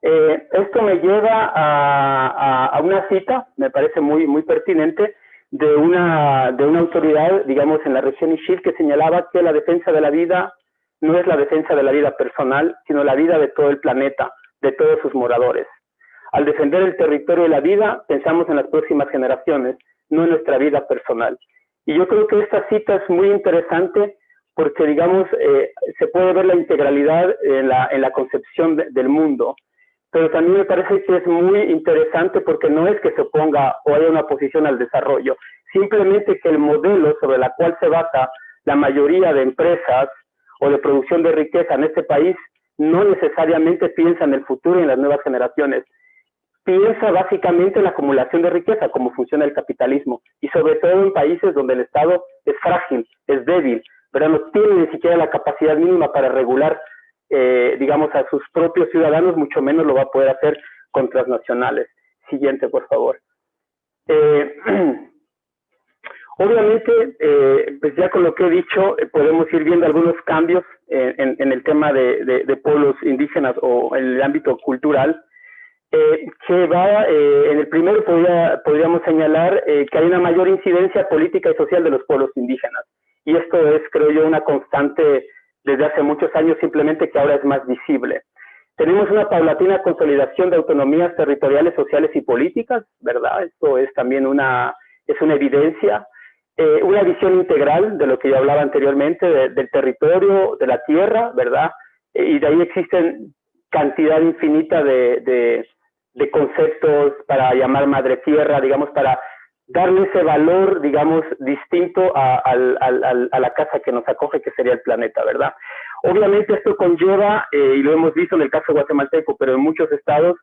Esto me lleva a una cita, me parece muy pertinente, de una autoridad, digamos, en la región Ixil, que señalaba que la defensa de la vida no es la defensa de la vida personal, sino la vida de todo el planeta, de todos sus moradores. Al defender el territorio y la vida, pensamos en las próximas generaciones, no en nuestra vida personal. Y yo creo que esta cita es muy interesante porque, digamos, se puede ver la integralidad en la concepción del mundo. Pero también me parece que es muy interesante porque no es que se oponga o haya una oposición al desarrollo, simplemente que el modelo sobre el cual se basa la mayoría de empresas o de producción de riqueza en este país no necesariamente piensa en el futuro y en las nuevas generaciones. Piensa básicamente en la acumulación de riqueza, cómo funciona el capitalismo, y sobre todo en países donde el Estado es frágil, es débil, pero no tiene ni siquiera la capacidad mínima para regular digamos, a sus propios ciudadanos, mucho menos lo va a poder hacer con transnacionales. Siguiente, por favor. Obviamente, pues ya con lo que he dicho, podemos ir viendo algunos cambios en el tema de pueblos indígenas o en el ámbito cultural, que va, en el primero podríamos señalar que hay una mayor incidencia política y social de los pueblos indígenas. Y esto es, creo yo, una constante desde hace muchos años, simplemente que ahora es más visible. Tenemos una paulatina consolidación de autonomías territoriales, sociales y políticas, ¿verdad? Esto es también una evidencia. Una visión integral de lo que yo hablaba anteriormente, del territorio, de la tierra, ¿verdad? Y de ahí existen cantidad infinita de conceptos para llamar madre tierra, digamos, para darle ese valor, digamos, distinto a la casa que nos acoge, que sería el planeta, ¿verdad? Obviamente esto conlleva, y lo hemos visto en el caso guatemalteco, pero en muchos estados,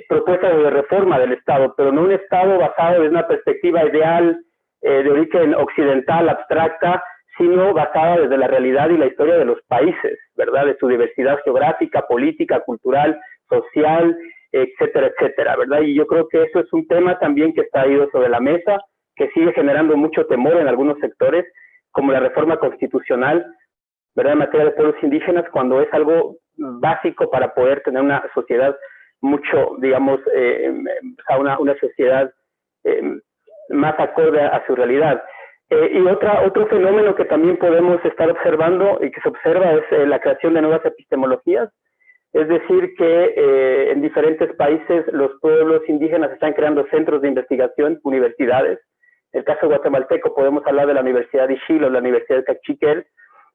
propuestas de reforma del Estado, pero no un Estado basado en una perspectiva ideal, de origen occidental, abstracta, sino basada desde la realidad y la historia de los países, ¿verdad? De su diversidad geográfica, política, cultural, social, etcétera, etcétera, ¿verdad? Y yo creo que eso es un tema también que está ido sobre la mesa, que sigue generando mucho temor en algunos sectores, como la reforma constitucional, ¿verdad? En materia de pueblos indígenas, cuando es algo básico para poder tener una sociedad mucho, digamos, una sociedad más acorde a su realidad. Y otro fenómeno que también podemos estar observando y que se observa es la creación de nuevas epistemologías. Es decir, que en diferentes países los pueblos indígenas están creando centros de investigación, universidades. En el caso guatemalteco podemos hablar de la Universidad de Ixil o la Universidad de Cachiquel,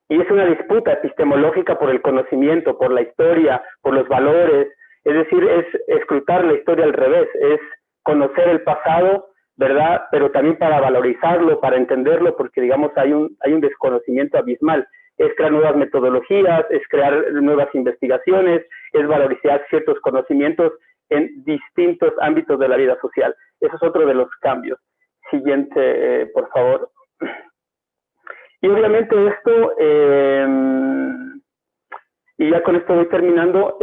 y es una disputa epistemológica por el conocimiento, por la historia, por los valores. Es decir, es escrutar la historia al revés, es conocer el pasado, ¿verdad? Pero también para valorizarlo, para entenderlo, porque digamos hay un desconocimiento abismal. Es crear nuevas metodologías, es crear nuevas investigaciones, es valorizar ciertos conocimientos en distintos ámbitos de la vida social. Eso es otro de los cambios. Siguiente, por favor. Y obviamente esto, y ya con esto voy terminando,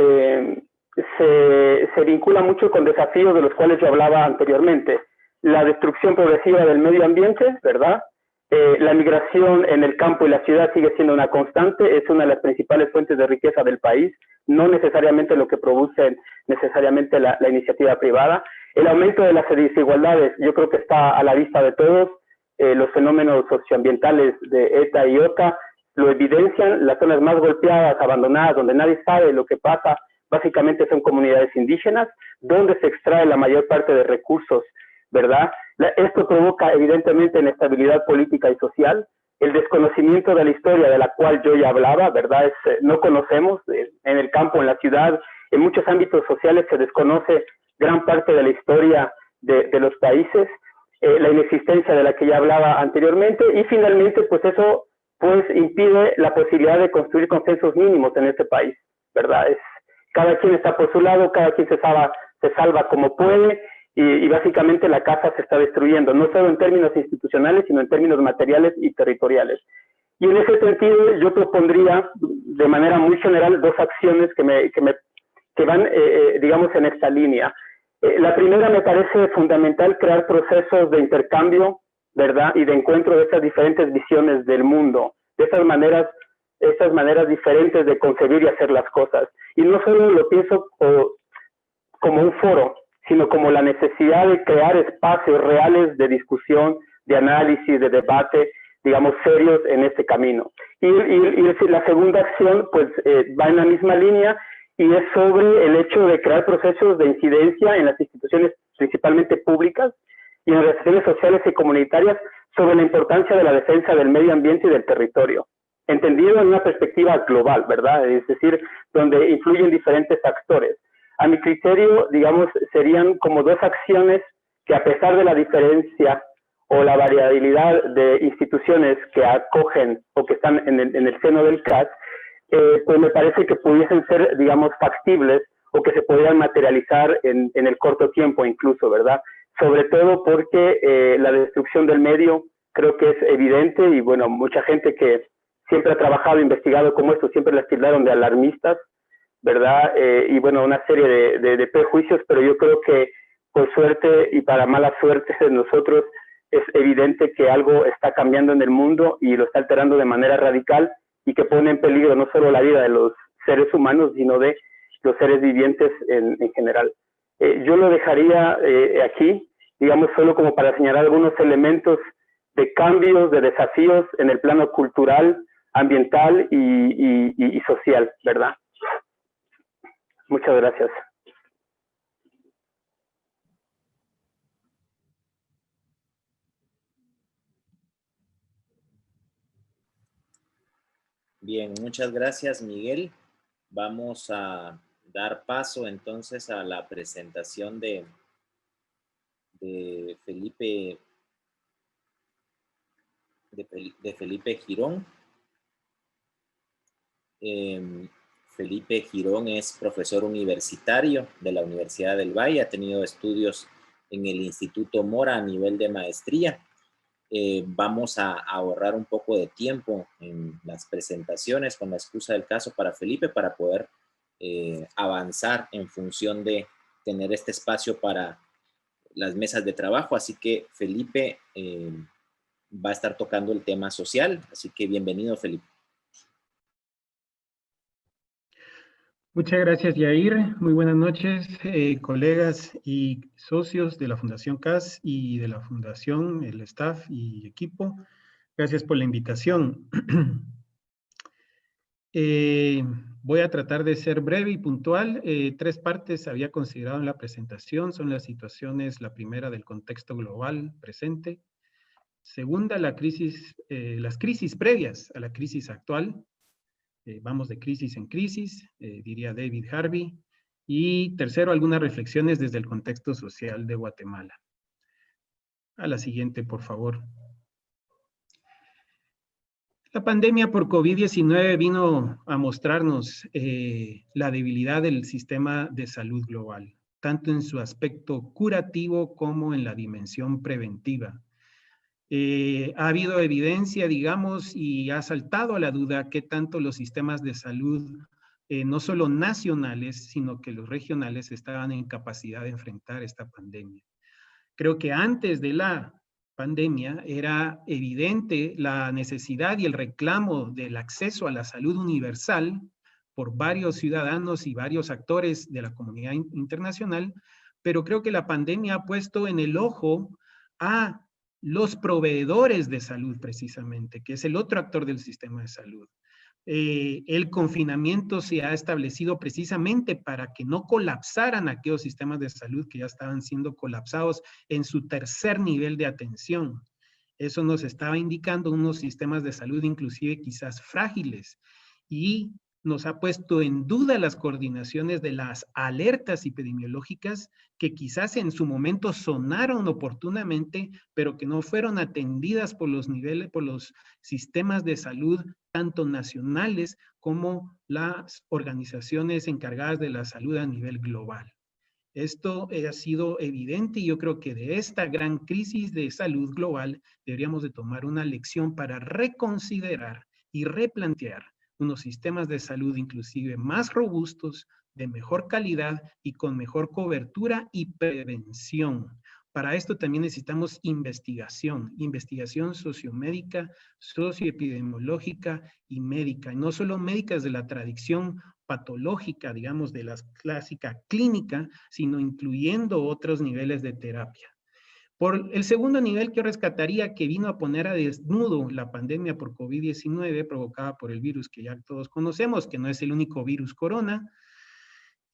se vincula mucho con desafíos de los cuales yo hablaba anteriormente. La destrucción progresiva del medio ambiente, ¿verdad? La migración en el campo y la ciudad sigue siendo una constante, es una de las principales fuentes de riqueza del país, no necesariamente lo que produce necesariamente la iniciativa privada. El aumento de las desigualdades, yo creo que está a la vista de todos. Los fenómenos socioambientales de ETA y OTA lo evidencian. Las zonas más golpeadas, abandonadas, donde nadie sabe lo que pasa, básicamente son comunidades indígenas, donde se extrae la mayor parte de recursos, ¿verdad? Esto provoca evidentemente inestabilidad política y social, el desconocimiento de la historia de la cual yo ya hablaba, ¿verdad? No conocemos en el campo, en la ciudad, en muchos ámbitos sociales se desconoce gran parte de la historia de los países, la inexistencia de la que ya hablaba anteriormente, y finalmente pues eso pues impide la posibilidad de construir consensos mínimos en este país, ¿verdad? Cada quien está por su lado, cada quien se salva como puede, y básicamente la casa se está destruyendo, no solo en términos institucionales, sino en términos materiales y territoriales. Y en ese sentido yo propondría de manera muy general dos acciones que van, digamos, en esta línea. La primera, me parece fundamental crear procesos de intercambio, ¿verdad? Y de encuentro de estas diferentes visiones del mundo, de estas maneras diferentes de concebir y hacer las cosas. Y no solo lo pienso como un foro, sino como la necesidad de crear espacios reales de discusión, de análisis, de debate, digamos, serios en este camino. Y la segunda acción, pues, va en la misma línea, y es sobre el hecho de crear procesos de incidencia en las instituciones principalmente públicas y en las relaciones sociales y comunitarias sobre la importancia de la defensa del medio ambiente y del territorio, entendido en una perspectiva global, ¿verdad? Es decir, donde influyen diferentes actores. A mi criterio, digamos, serían como dos acciones que, a pesar de la diferencia o la variabilidad de instituciones que acogen o que están en el seno del CAS, pues me parece que pudiesen ser, digamos, factibles o que se podrían materializar en el corto tiempo incluso, ¿verdad? Sobre todo porque la destrucción del medio creo que es evidente, y bueno, mucha gente que siempre ha trabajado, investigado como esto, siempre las tildaron de alarmistas, ¿verdad? Y bueno, una serie de prejuicios, pero yo creo que por suerte y para mala suerte de nosotros es evidente que algo está cambiando en el mundo y lo está alterando de manera radical, y que pone en peligro no solo la vida de los seres humanos, sino de los seres vivientes en general. Yo lo dejaría aquí, digamos, solo como para señalar algunos elementos de cambios, de desafíos en el plano cultural, ambiental y social, ¿verdad? Muchas gracias. Bien, muchas gracias, Miguel. Vamos a dar paso entonces a la presentación de Felipe Girón. Felipe Girón es profesor universitario de la Universidad del Valle, ha tenido estudios en el Instituto Mora a nivel de maestría. Vamos a ahorrar un poco de tiempo en las presentaciones con la excusa del caso para Felipe, para poder avanzar en función de tener este espacio para las mesas de trabajo. Así que Felipe va a estar tocando el tema social, así que bienvenido, Felipe. Muchas gracias, Yair. Muy buenas noches, colegas y socios de la Fundación CAS y de la Fundación, el staff y equipo. Gracias por la invitación. Voy a tratar de ser breve y puntual. 3 partes había considerado en la presentación. Son las situaciones, la primera del contexto global presente. Segunda, las crisis previas a la crisis actual. Vamos de crisis en crisis, diría David Harvey. Y tercero, algunas reflexiones desde el contexto social de Guatemala. A la siguiente, por favor. La pandemia por COVID-19 vino a mostrarnos la debilidad del sistema de salud global, tanto en su aspecto curativo como en la dimensión preventiva. Ha habido evidencia, digamos, y ha saltado a la duda que tanto los sistemas de salud, no solo nacionales, sino que los regionales estaban en capacidad de enfrentar esta pandemia. Creo que antes de la pandemia era evidente la necesidad y el reclamo del acceso a la salud universal por varios ciudadanos y varios actores de la comunidad internacional, pero creo que la pandemia ha puesto en el ojo a los proveedores de salud precisamente, que es el otro actor del sistema de salud. El confinamiento se ha establecido precisamente para que no colapsaran aquellos sistemas de salud que ya estaban siendo colapsados en su tercer nivel de atención. Eso nos estaba indicando unos sistemas de salud inclusive quizás frágiles, y nos ha puesto en duda las coordinaciones de las alertas epidemiológicas que quizás en su momento sonaron oportunamente, pero que no fueron atendidas por los sistemas de salud, tanto nacionales como las organizaciones encargadas de la salud a nivel global. Esto ha sido evidente y yo creo que de esta gran crisis de salud global deberíamos de tomar una lección para reconsiderar y replantear unos sistemas de salud inclusive más robustos, de mejor calidad y con mejor cobertura y prevención. Para esto también necesitamos investigación sociomédica, socioepidemiológica y médica. Y no solo médicas de la tradición patológica, digamos, de la clásica clínica, sino incluyendo otros niveles de terapia. Por el segundo nivel que yo rescataría, que vino a poner a desnudo la pandemia por COVID-19 provocada por el virus que ya todos conocemos, que no es el único virus corona,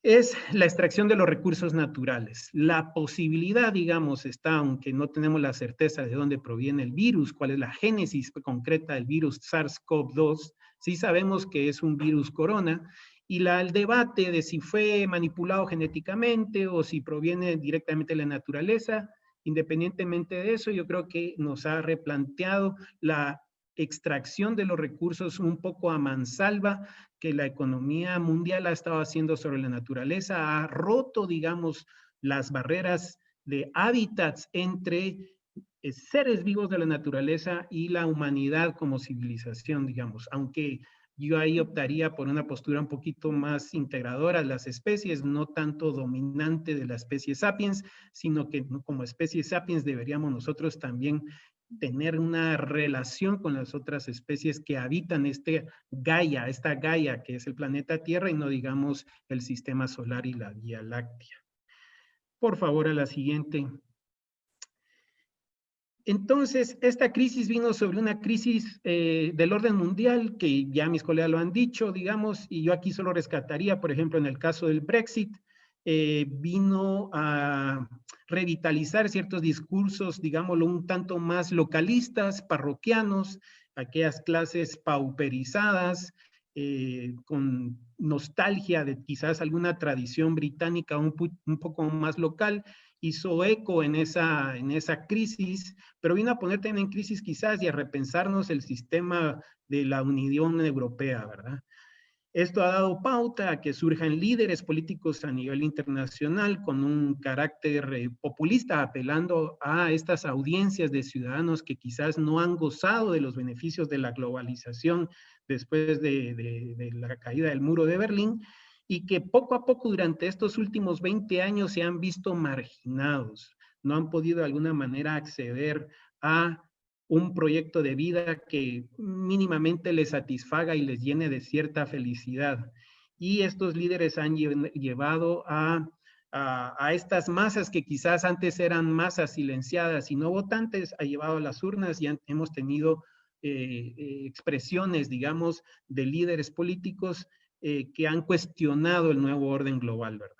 es la extracción de los recursos naturales. La posibilidad, digamos, está, aunque no tenemos la certeza de dónde proviene el virus, cuál es la génesis concreta del virus SARS-CoV-2, sí sabemos que es un virus corona, y el debate de si fue manipulado genéticamente o si proviene directamente de la naturaleza. Independientemente de eso, yo creo que nos ha replanteado la extracción de los recursos un poco a mansalva que la economía mundial ha estado haciendo sobre la naturaleza, ha roto, digamos, las barreras de hábitats entre seres vivos de la naturaleza y la humanidad como civilización, digamos, aunque yo ahí optaría por una postura un poquito más integradora de las especies, no tanto dominante de la especie sapiens, sino que como especie sapiens deberíamos nosotros también tener una relación con las otras especies que habitan esta Gaia que es el planeta Tierra y no digamos el sistema solar y la Vía Láctea. Por favor, a la siguiente. Entonces, esta crisis vino sobre una crisis del orden mundial, que ya mis colegas lo han dicho, digamos, y yo aquí solo rescataría, por ejemplo, en el caso del Brexit, vino a revitalizar ciertos discursos, digámoslo, un tanto más localistas, parroquianos, aquellas clases pauperizadas, con nostalgia de quizás alguna tradición británica un poco más local, hizo eco en esa crisis, pero vino a poner también en crisis quizás y a repensarnos el sistema de la Unión Europea, ¿verdad? Esto ha dado pauta a que surjan líderes políticos a nivel internacional con un carácter populista, apelando a estas audiencias de ciudadanos que quizás no han gozado de los beneficios de la globalización después de la caída del muro de Berlín, y que poco a poco durante estos últimos 20 años se han visto marginados, no han podido de alguna manera acceder a un proyecto de vida que mínimamente les satisfaga y les llene de cierta felicidad. Y estos líderes han llevado a estas masas que quizás antes eran masas silenciadas y no votantes, ha llevado a las urnas y hemos tenido expresiones, digamos, de líderes políticos que han cuestionado el nuevo orden global, ¿verdad?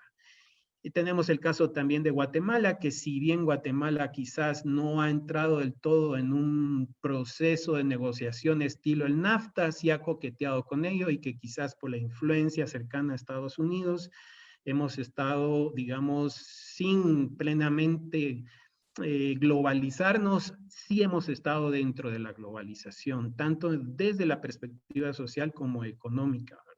Y tenemos el caso también de Guatemala, que si bien Guatemala quizás no ha entrado del todo en un proceso de negociación estilo el NAFTA, sí ha coqueteado con ello y que quizás por la influencia cercana a Estados Unidos hemos estado, digamos, sin plenamente globalizarnos, sí hemos estado dentro de la globalización, tanto desde la perspectiva social como económica, ¿verdad?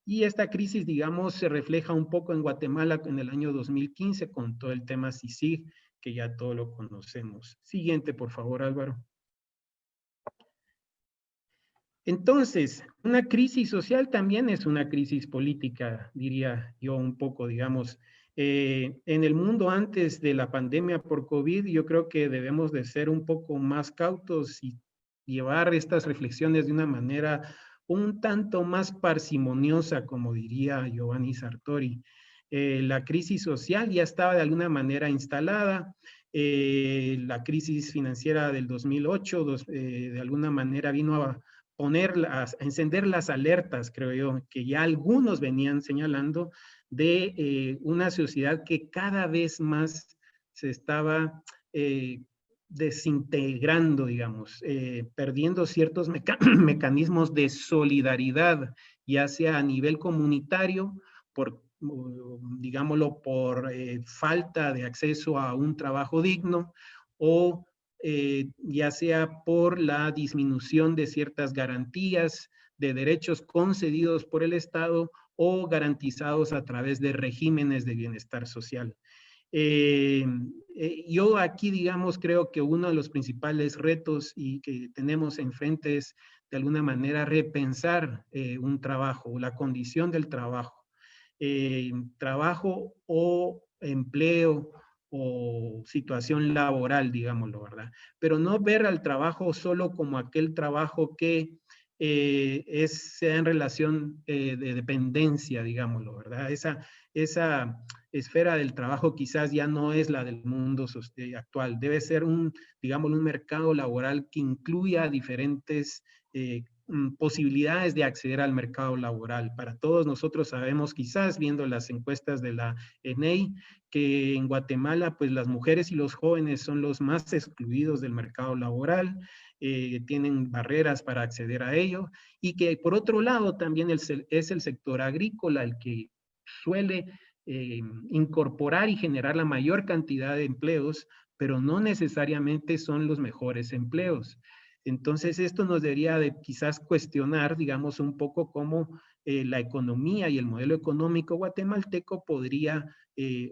Y esta crisis, digamos, se refleja un poco en Guatemala en el año 2015 con todo el tema CICIG, que ya todo lo conocemos. Siguiente, por favor, Álvaro. Entonces, una crisis social también es una crisis política, diría yo un poco, digamos. En el mundo antes de la pandemia por COVID, yo creo que debemos de ser un poco más cautos y llevar estas reflexiones de una manera un tanto más parsimoniosa, como diría Giovanni Sartori. La crisis social ya estaba de alguna manera instalada. La crisis financiera del 2008 de alguna manera vino a encender las alertas, creo yo, que ya algunos venían señalando de una sociedad que cada vez más se estaba desintegrando, digamos, perdiendo ciertos mecanismos de solidaridad, ya sea a nivel comunitario, digámoslo, por falta de acceso a un trabajo digno, o ya sea por la disminución de ciertas garantías de derechos concedidos por el Estado o garantizados a través de regímenes de bienestar social. Yo aquí, digamos, creo que uno de los principales retos y que tenemos enfrente es, de alguna manera, repensar un trabajo, la condición del trabajo. Trabajo o empleo o situación laboral, digámoslo, ¿verdad? Pero no ver al trabajo solo como aquel trabajo que sea en relación de dependencia, digámoslo, ¿verdad? Esa esfera del trabajo quizás ya no es la del mundo actual. Debe ser digamos, un mercado laboral que incluya diferentes posibilidades de acceder al mercado laboral. Para todos nosotros sabemos, quizás viendo las encuestas de la ENEI, que en Guatemala pues las mujeres y los jóvenes son los más excluidos del mercado laboral, tienen barreras para acceder a ello, y que por otro lado también es el sector agrícola el que suele incorporar y generar la mayor cantidad de empleos, pero no necesariamente son los mejores empleos. Entonces, esto nos debería de quizás cuestionar, digamos, un poco cómo la economía y el modelo económico guatemalteco podría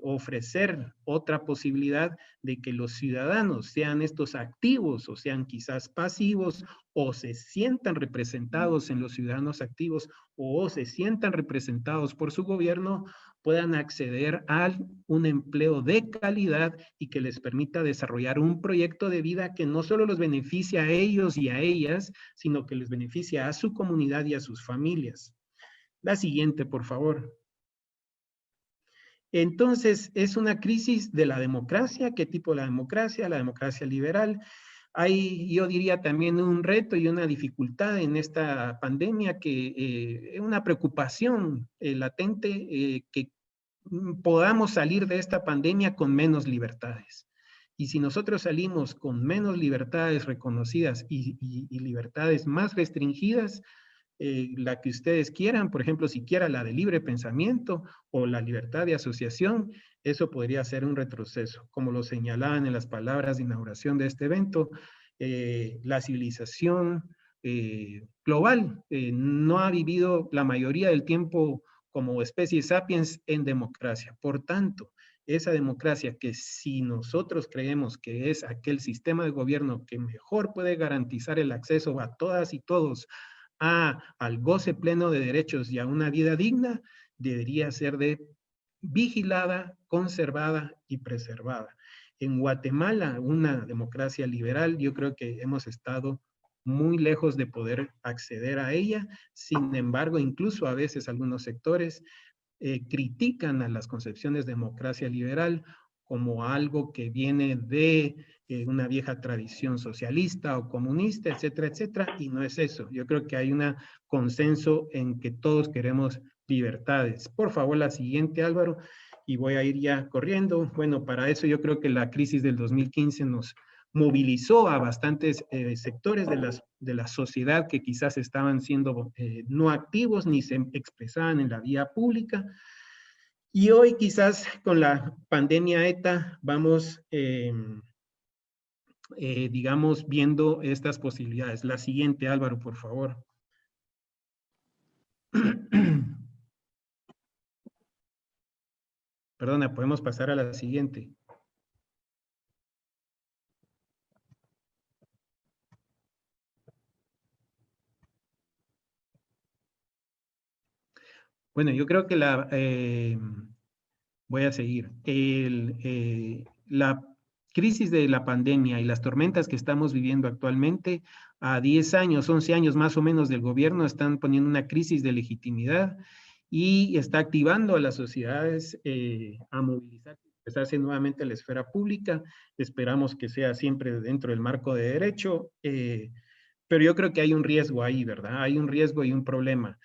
ofrecer otra posibilidad de que los ciudadanos sean estos activos o sean quizás pasivos o se sientan representados en los ciudadanos activos o se sientan representados por su gobierno, puedan acceder a un empleo de calidad y que les permita desarrollar un proyecto de vida que no solo los beneficia a ellos y a ellas, sino que les beneficia a su comunidad y a sus familias. La siguiente, por favor. Entonces, es una crisis de la democracia. ¿Qué tipo de la democracia? La democracia liberal. Hay, yo diría, también un reto y una dificultad en esta pandemia, que una preocupación latente, que podamos salir de esta pandemia con menos libertades. Y si nosotros salimos con menos libertades reconocidas y libertades más restringidas, la que ustedes quieran, por ejemplo, siquiera la de libre pensamiento o la libertad de asociación, eso podría ser un retroceso. Como lo señalaban en las palabras de inauguración de este evento, la civilización global no ha vivido la mayoría del tiempo como especie sapiens en democracia. Por tanto, esa democracia que si nosotros creemos que es aquel sistema de gobierno que mejor puede garantizar el acceso a todas y todos al goce pleno de derechos y a una vida digna, debería ser vigilada, conservada y preservada. En Guatemala, una democracia liberal, yo creo que hemos estado muy lejos de poder acceder a ella. Sin embargo, incluso a veces algunos sectores critican a las concepciones de democracia liberal como algo que viene de una vieja tradición socialista o comunista, etcétera, etcétera, y no es eso. Yo creo que hay un consenso en que todos queremos libertades. Por favor, la siguiente, Álvaro, y voy a ir ya corriendo. Bueno, para eso yo creo que la crisis del 2015 nos movilizó a bastantes sectores de la sociedad que quizás estaban siendo no activos ni se expresaban en la vía pública. Y hoy quizás con la pandemia ETA vamos, digamos, viendo estas posibilidades. La siguiente, Álvaro, por favor. Perdona, podemos pasar a la siguiente. Bueno, yo creo que voy a seguir. La crisis de la pandemia y las tormentas que estamos viviendo actualmente, a 10 años, 11 años más o menos del gobierno, están poniendo una crisis de legitimidad y está activando a las sociedades a movilizarse, expresarse nuevamente en la esfera pública. Esperamos que sea siempre dentro del marco de derecho, pero yo creo que hay un riesgo ahí, ¿verdad? Hay un riesgo y un problema.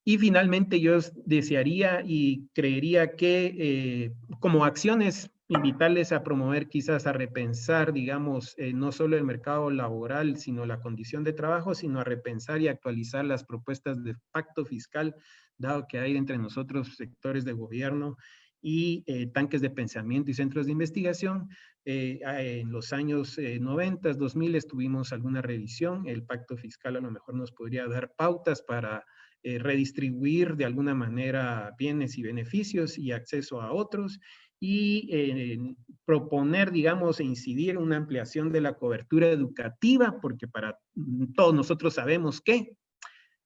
Y finalmente yo desearía y creería que como acciones invitarles a promover, quizás a repensar, digamos, no solo el mercado laboral, sino la condición de trabajo, sino a repensar y actualizar las propuestas de pacto fiscal, dado que hay entre nosotros sectores de gobierno y tanques de pensamiento y centros de investigación. En los años 90, 2000 tuvimos alguna revisión. El pacto fiscal a lo mejor nos podría dar pautas para redistribuir de alguna manera bienes y beneficios y acceso a otros, y proponer, digamos, e incidir en una ampliación de la cobertura educativa, porque para todos nosotros sabemos que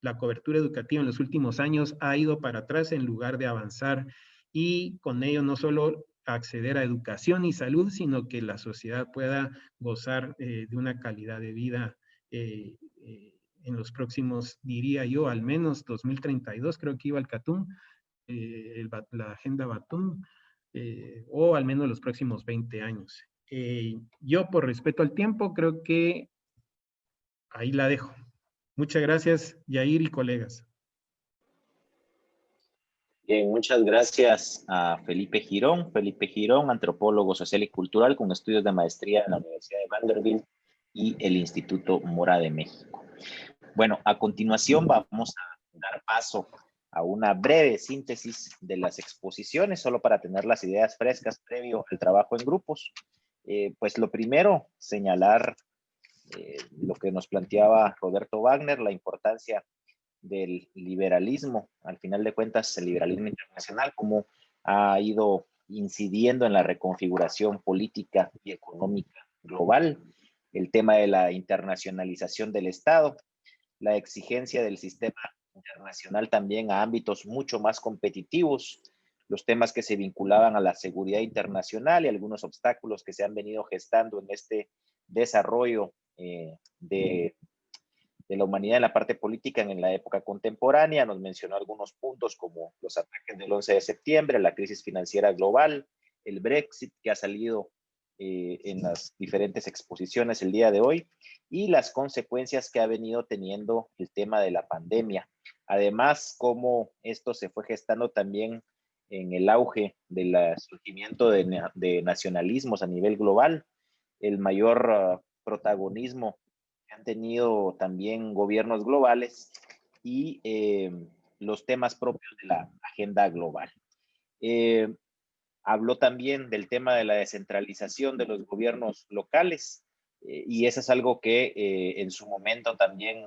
la cobertura educativa en los últimos años ha ido para atrás en lugar de avanzar, y con ello no solo acceder a educación y salud, sino que la sociedad pueda gozar de una calidad de vida en los próximos, diría yo, al menos 2032, creo que iba el Catún, la agenda Batum, o al menos los próximos 20 años. Yo, por respeto al tiempo, creo que ahí la dejo. Muchas gracias, Yair y colegas. Bien, muchas gracias a Felipe Girón. Felipe Girón, antropólogo social y cultural con estudios de maestría en la Universidad de Vanderbilt y el Instituto Mora de México. Bueno, a continuación vamos a dar paso a una breve síntesis de las exposiciones, solo para tener las ideas frescas previo al trabajo en grupos. Pues lo primero, señalar lo que nos planteaba Roberto Wagner, la importancia del liberalismo, al final de cuentas el liberalismo internacional, cómo ha ido incidiendo en la reconfiguración política y económica global, el tema de la internacionalización del Estado, la exigencia del sistema internacional también a ámbitos mucho más competitivos, los temas que se vinculaban a la seguridad internacional y algunos obstáculos que se han venido gestando en este desarrollo de la humanidad en la parte política en la época contemporánea. Nos mencionó algunos puntos como los ataques del 11 de septiembre, la crisis financiera global, el Brexit que ha salido en las diferentes exposiciones el día de hoy, y las consecuencias que ha venido teniendo el tema de la pandemia. Además, cómo esto se fue gestando también en el auge del surgimiento de nacionalismos a nivel global, el mayor protagonismo que han tenido también gobiernos globales y los temas propios de la agenda global. Habló también del tema de la descentralización de los gobiernos locales, y eso es algo que en su momento también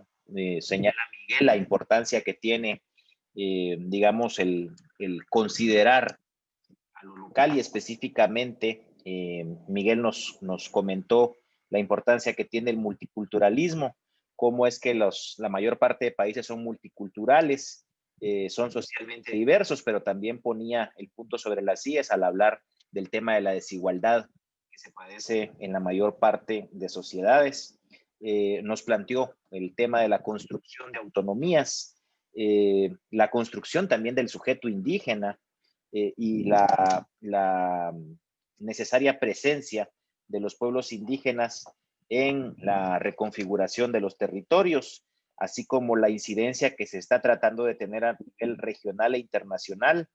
señala Miguel, la importancia que tiene, digamos, el considerar a lo local, y específicamente Miguel nos comentó la importancia que tiene el multiculturalismo, cómo es que la mayor parte de países son multiculturales, son socialmente diversos, pero también ponía el punto sobre las IES al hablar del tema de la desigualdad que se padece en la mayor parte de sociedades. Nos planteó el tema de la construcción de autonomías, la construcción también del sujeto indígena, y la necesaria presencia de los pueblos indígenas en la reconfiguración de los territorios, así como la incidencia que se está tratando de tener a nivel regional e internacional.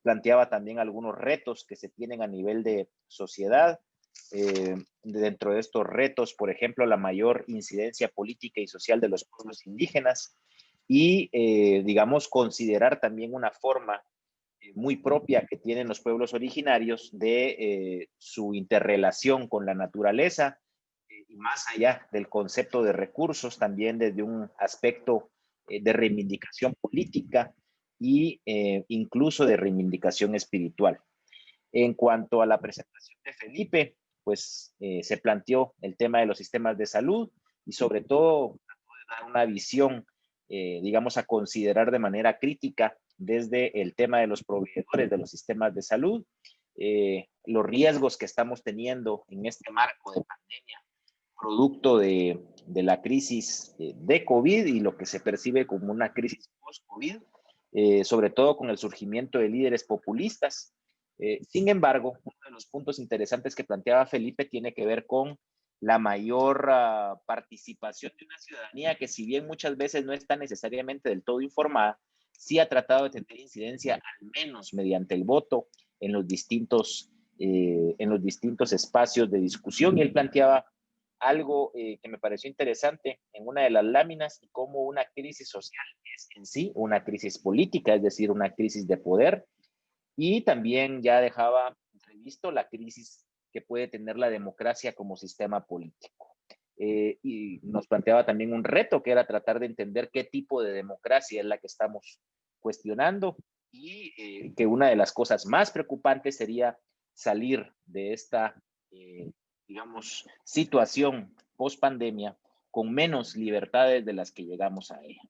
Planteaba también algunos retos que se tienen a nivel de sociedad. Dentro de estos retos, por ejemplo, la mayor incidencia política y social de los pueblos indígenas y, digamos, considerar también una forma muy propia que tienen los pueblos originarios de su interrelación con la naturaleza, y más allá del concepto de recursos, también desde un aspecto de reivindicación política y incluso de reivindicación espiritual. En cuanto a la presentación de Felipe, pues se planteó el tema de los sistemas de salud y sobre todo dar una visión, digamos, a considerar de manera crítica desde el tema de los proveedores de los sistemas de salud, los riesgos que estamos teniendo en este marco de pandemia, producto de la crisis de COVID y lo que se percibe como una crisis post-COVID, sobre todo con el surgimiento de líderes populistas. Sin embargo, uno de los puntos interesantes que planteaba Felipe tiene que ver con la mayor participación de una ciudadanía que, si bien muchas veces no está necesariamente del todo informada, sí ha tratado de tener incidencia, al menos mediante el voto, en los distintos espacios de discusión. Y él planteaba algo que me pareció interesante en una de las láminas, y cómo una crisis social es en sí una crisis política, es decir, una crisis de poder, y también ya dejaba previsto la crisis que puede tener la democracia como sistema político. Y nos planteaba también un reto que era tratar de entender qué tipo de democracia es la que estamos cuestionando, y que una de las cosas más preocupantes sería salir de esta digamos, situación post pandemia con menos libertades de las que llegamos a ella.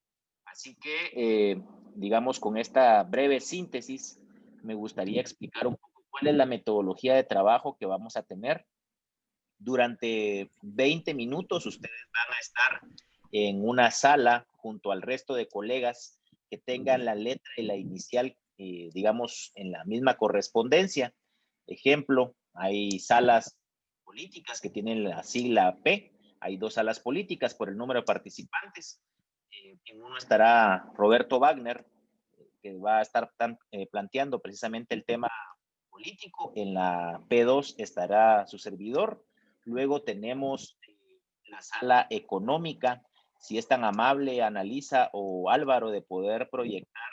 Así que, digamos, con esta breve síntesis, me gustaría explicar un poco cuál es la metodología de trabajo que vamos a tener. Durante 20 minutos ustedes van a estar en una sala junto al resto de colegas que tengan la letra y la inicial, digamos, en la misma correspondencia. Ejemplo, hay salas políticas que tienen la sigla P, hay 2 salas políticas por el número de participantes. En uno estará Roberto Wagner, que va a estar planteando precisamente el tema político. En la P2 estará su servidor. Luego tenemos la sala económica. Si es tan amable, Analisa o Álvaro, de poder proyectar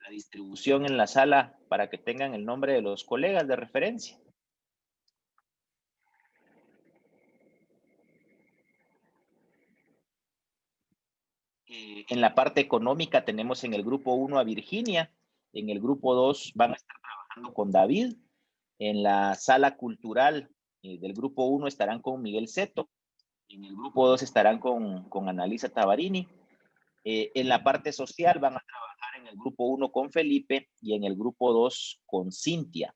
la distribución en la sala para que tengan el nombre de los colegas de referencia. En la parte económica tenemos en el grupo 1 a Virginia, en el grupo 2 van a estar trabajando con David, en la sala cultural del grupo 1 estarán con Miguel Seto, en el grupo 2 estarán con Analisa Tavarini, en la parte social van a trabajar en el grupo 1 con Felipe y en el grupo 2 con Cintia.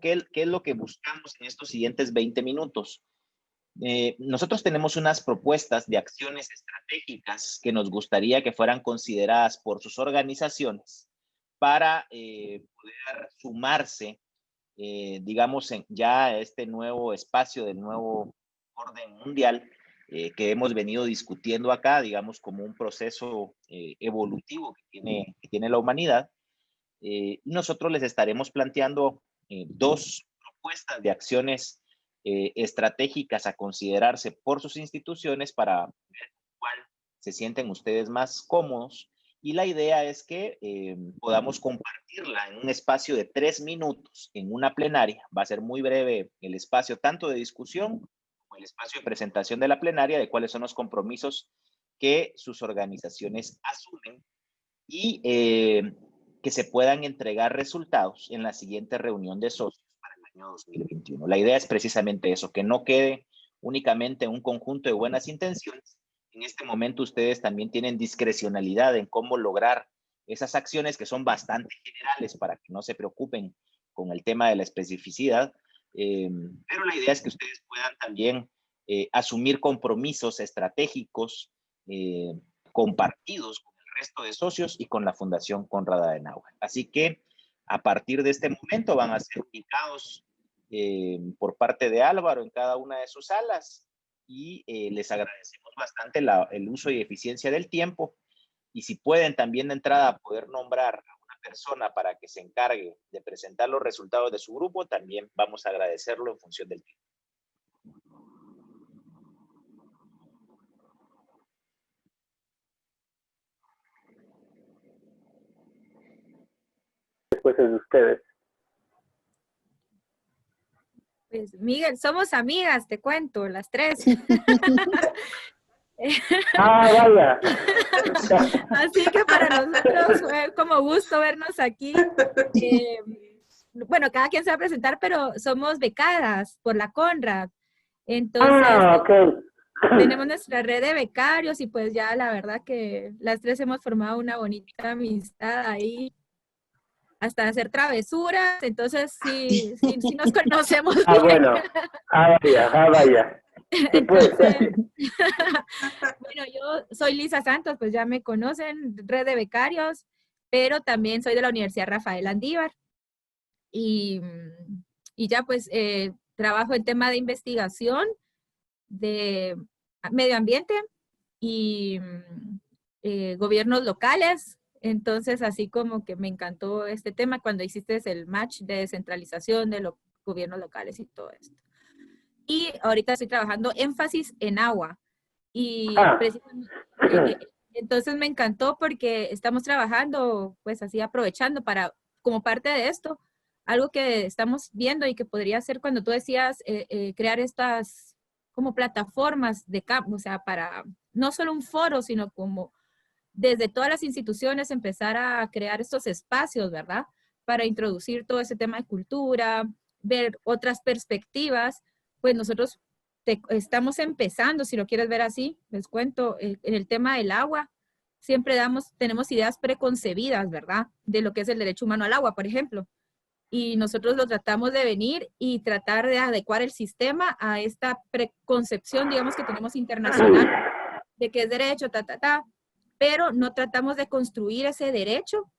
¿Qué es lo que buscamos en estos siguientes 20 minutos? Nosotros tenemos unas propuestas de acciones estratégicas que nos gustaría que fueran consideradas por sus organizaciones para poder sumarse, digamos, ya a este nuevo espacio del nuevo orden mundial que hemos venido discutiendo acá, digamos, como un proceso evolutivo que tiene la humanidad. Nosotros les estaremos planteando 2 propuestas de acciones estratégicas a considerarse por sus instituciones para ver cuál se sienten ustedes más cómodos. Y la idea es que podamos compartirla en un espacio de 3 minutos en una plenaria. Va a ser muy breve el espacio tanto de discusión como el espacio de presentación de la plenaria, de cuáles son los compromisos que sus organizaciones asumen, y que se puedan entregar resultados en la siguiente reunión de socios para el año 2021. La idea es precisamente eso, que no quede únicamente un conjunto de buenas intenciones. En este momento ustedes también tienen discrecionalidad en cómo lograr esas acciones, que son bastante generales para que no se preocupen con el tema de la especificidad, pero la idea es que ustedes puedan también asumir compromisos estratégicos compartidos con el resto de socios y con la Fundación Konrad Adenauer. Así que a partir de este momento van a ser ubicados por parte de Álvaro en cada una de sus salas, y les agradecemos bastante el uso y eficiencia del tiempo. Y si pueden también de entrada poder nombrar a una persona para que se encargue de presentar los resultados de su grupo, también vamos a agradecerlo en función del tiempo. Después es de ustedes. Pues Miguel, somos amigas, te cuento, las tres. Ah, vaya. Así que para nosotros fue como gusto vernos aquí. Bueno, cada quien se va a presentar, pero somos becadas por la Conrad. Entonces, ok. tenemos nuestra red de becarios y pues ya la verdad que las tres hemos formado una bonita amistad ahí, hasta hacer travesuras. Entonces, sí nos conocemos bien. Bueno. Vaya. Entonces, bueno, yo soy Lisa Santos, pues ya me conocen, red de becarios, pero también soy de la Universidad Rafael Andívar. Y ya pues trabajo en tema de investigación de medio ambiente y gobiernos locales. Entonces, así como que me encantó este tema cuando hiciste el match de descentralización de los gobiernos locales y todo esto. Y ahorita estoy trabajando énfasis en agua. Y entonces me encantó porque estamos trabajando, pues así aprovechando para, como parte de esto, algo que estamos viendo y que podría ser cuando tú decías crear estas como plataformas de campo, o sea, para no solo un foro, sino como desde todas las instituciones empezar a crear estos espacios, ¿verdad? Para introducir todo ese tema de cultura, ver otras perspectivas, pues nosotros estamos empezando, si lo quieres ver así, les cuento, en el tema del agua, siempre tenemos ideas preconcebidas, ¿verdad? De lo que es el derecho humano al agua, por ejemplo. Y nosotros lo tratamos de venir y tratar de adecuar el sistema a esta preconcepción, digamos, que tenemos internacional, de que es derecho, pero no tratamos de construir ese derecho,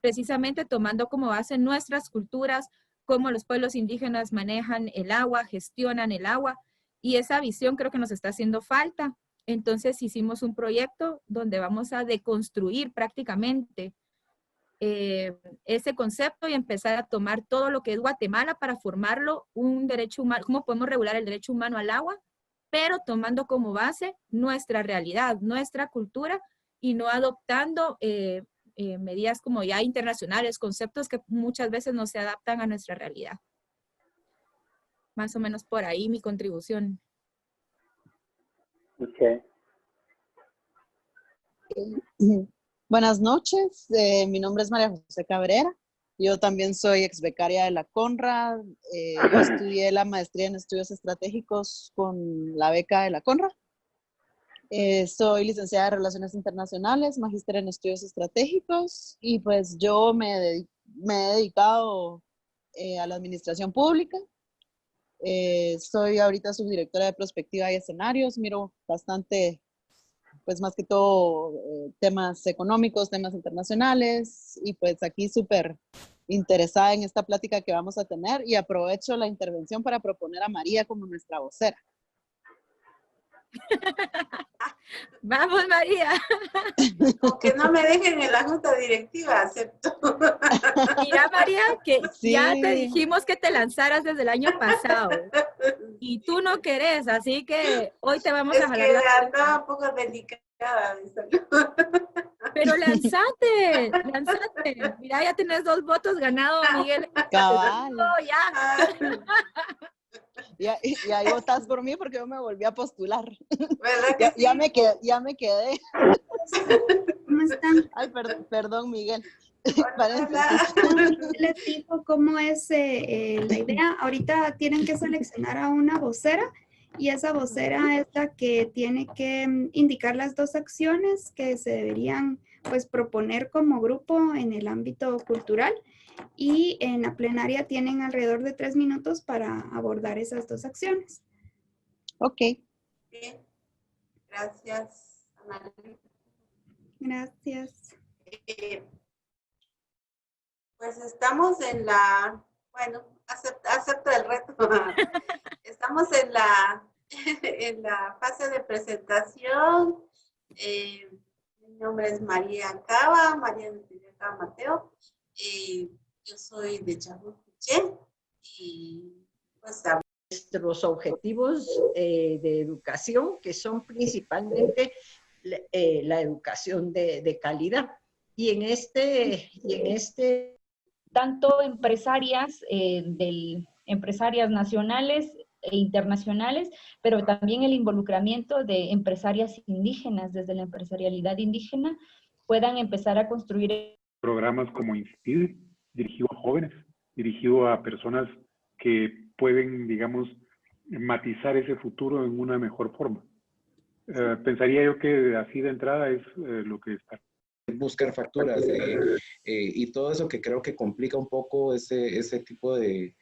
precisamente tomando como base nuestras culturas, cómo los pueblos indígenas manejan el agua, gestionan el agua, y esa visión creo que nos está haciendo falta. Entonces hicimos un proyecto donde vamos a deconstruir prácticamente ese concepto y empezar a tomar todo lo que es Guatemala para formarlo un derecho humano, cómo podemos regular el derecho humano al agua, pero tomando como base nuestra realidad, nuestra cultura, y no adoptando medidas como ya internacionales, conceptos que muchas veces no se adaptan a nuestra realidad. Más o menos por ahí mi contribución. Okay. Buenas noches, mi nombre es María José Cabrera, yo también soy ex becaria de la Conrad, yo estudié la maestría en estudios estratégicos con la beca de la Conrad, soy licenciada en Relaciones Internacionales, magíster en estudios estratégicos, y pues yo me he dedicado a la administración pública. Soy ahorita subdirectora de prospectiva y escenarios, miro bastante, pues más que todo temas económicos, temas internacionales, y pues aquí súper interesada en esta plática que vamos a tener, y aprovecho la intervención para proponer a María como nuestra vocera. Vamos, María. Aunque no me dejen en la junta directiva, acepto. Mira, María, que Sí. ya te dijimos que te lanzaras desde el año pasado y tú no querés, así que hoy te vamos a jalar la Es que oreja. andaba un poco delicada de salud. Pero lanzate. Mira, ya tenés 2 votos ganados, Miguel. Cabal. No, ya. Y ahí votas por mí porque yo me volví a postular. ¿Verdad que sí? Ya me quedé. ¿Cómo están? Ay, perdón, Miguel. Les digo cómo es la idea. Ahorita tienen que seleccionar a una vocera y esa vocera es la que tiene que indicar las 2 acciones que se deberían pues proponer como grupo en el ámbito cultural, y en la plenaria tienen alrededor de 3 minutos para abordar esas 2 acciones. Ok. Bien. Gracias, Ana. Gracias. Pues estamos en la, bueno, hace acepto el reto. Estamos en la fase de presentación. Mi nombre es María Cava, María Cava Mateo. Yo soy de Chabucuché y pues nuestros objetivos de educación, que son principalmente la educación de calidad. Y en este tanto empresarias, empresarias nacionales e internacionales, pero también el involucramiento de empresarias indígenas, desde la empresarialidad indígena, puedan empezar a construir programas como Inspire, dirigido a jóvenes, dirigido a personas que pueden, digamos, matizar ese futuro en una mejor forma. Pensaría yo que así de entrada es lo que está. Buscar facturas y todo eso que creo que complica un poco ese tipo de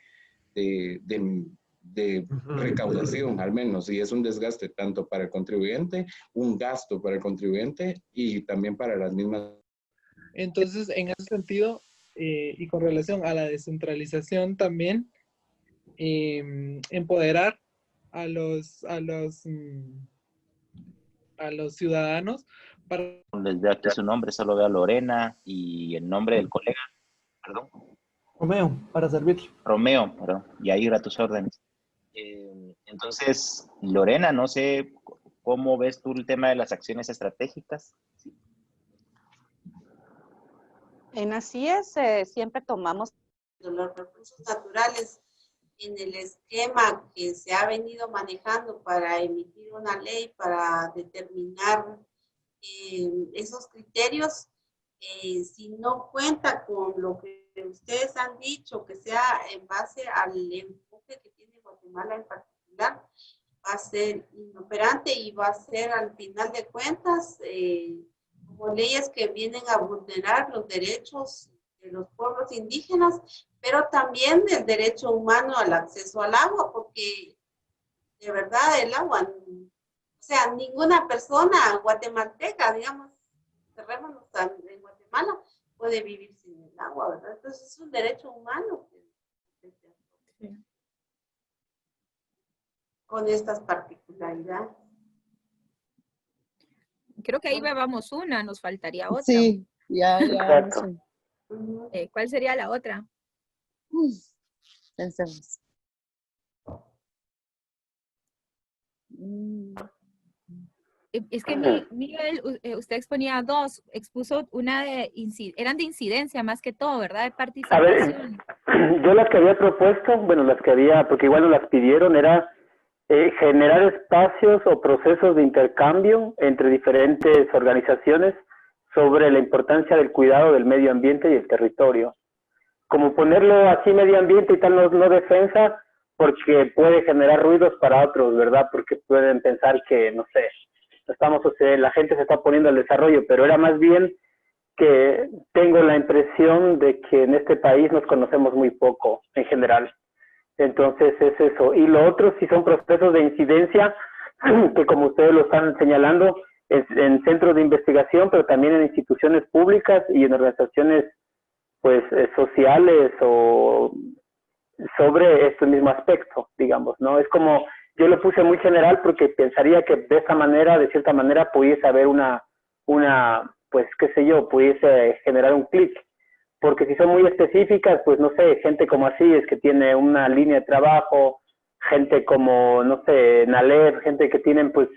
recaudación, al menos, y es un desgaste tanto para el contribuyente, un gasto para el contribuyente y también para las mismas. Entonces, en ese sentido, y con relación a la descentralización también, empoderar a los ciudadanos para... Les veo aquí su nombre, solo veo a Lorena y el nombre del colega, perdón. Romeo, para servir. Romeo, perdón, y ahí a tus órdenes. Entonces, Lorena, no sé cómo ves tú el tema de las acciones estratégicas. Sí. En así es, siempre tomamos los recursos naturales en el esquema que se ha venido manejando para emitir una ley para determinar esos criterios. Si no cuenta con lo que ustedes han dicho, que sea en base al enfoque que tiene Guatemala en particular, va a ser inoperante y va a ser al final de cuentas como leyes que vienen a vulnerar los derechos de los pueblos indígenas, pero también el derecho humano al acceso al agua, porque de verdad el agua, o sea, ninguna persona guatemalteca, digamos, cerrémonos en Guatemala, puede vivir sin el agua, ¿verdad? Entonces es un derecho humano con estas particularidades. Creo que ahí vamos una, nos faltaría otra. Sí, ya. ¿Cuál sería la otra? Pensemos. Es que Miguel, usted exponía dos, expuso una eran de incidencia más que todo, ¿verdad? De participación. A ver, yo las que había propuesto, bueno, porque igual nos las pidieron, era generar espacios o procesos de intercambio entre diferentes organizaciones sobre la importancia del cuidado del medio ambiente y el territorio. Como ponerlo así medio ambiente y tal, no defensa, porque puede generar ruidos para otros, ¿verdad? Porque pueden pensar que, no sé, la gente se está poniendo al desarrollo, pero era más bien que tengo la impresión de que en este país nos conocemos muy poco en general. Entonces es eso. Y lo otro sí son procesos de incidencia que, como ustedes lo están señalando, en centros de investigación, pero también en instituciones públicas y en organizaciones pues sociales o sobre este mismo aspecto, digamos, ¿no? Es como, yo lo puse muy general porque pensaría que de esa manera, de cierta manera, pudiese haber una pues qué sé yo, pudiese generar un clic. Porque si son muy específicas, pues no sé, gente como así es que tiene una línea de trabajo, gente como, no sé, Naleb, gente que tienen pues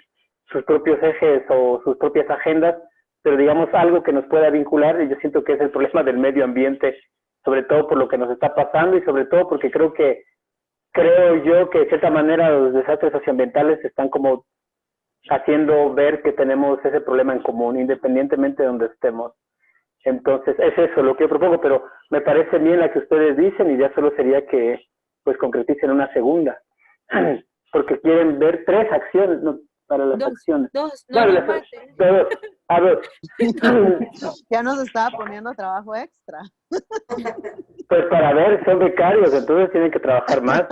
sus propios ejes o sus propias agendas, pero digamos algo que nos pueda vincular, y yo siento que es el problema del medio ambiente, sobre todo por lo que nos está pasando y sobre todo porque creo yo que de cierta manera los desastres socioambientales están como haciendo ver que tenemos ese problema en común, independientemente de donde estemos. Entonces, es eso lo que yo propongo, pero me parece bien la que ustedes dicen y ya solo sería que pues concreticen una segunda, porque quieren ver 3 acciones, ¿no? Para las acciones. A ver. Ya nos estaba poniendo trabajo extra. Pues para ver, son becarios, entonces tienen que trabajar más.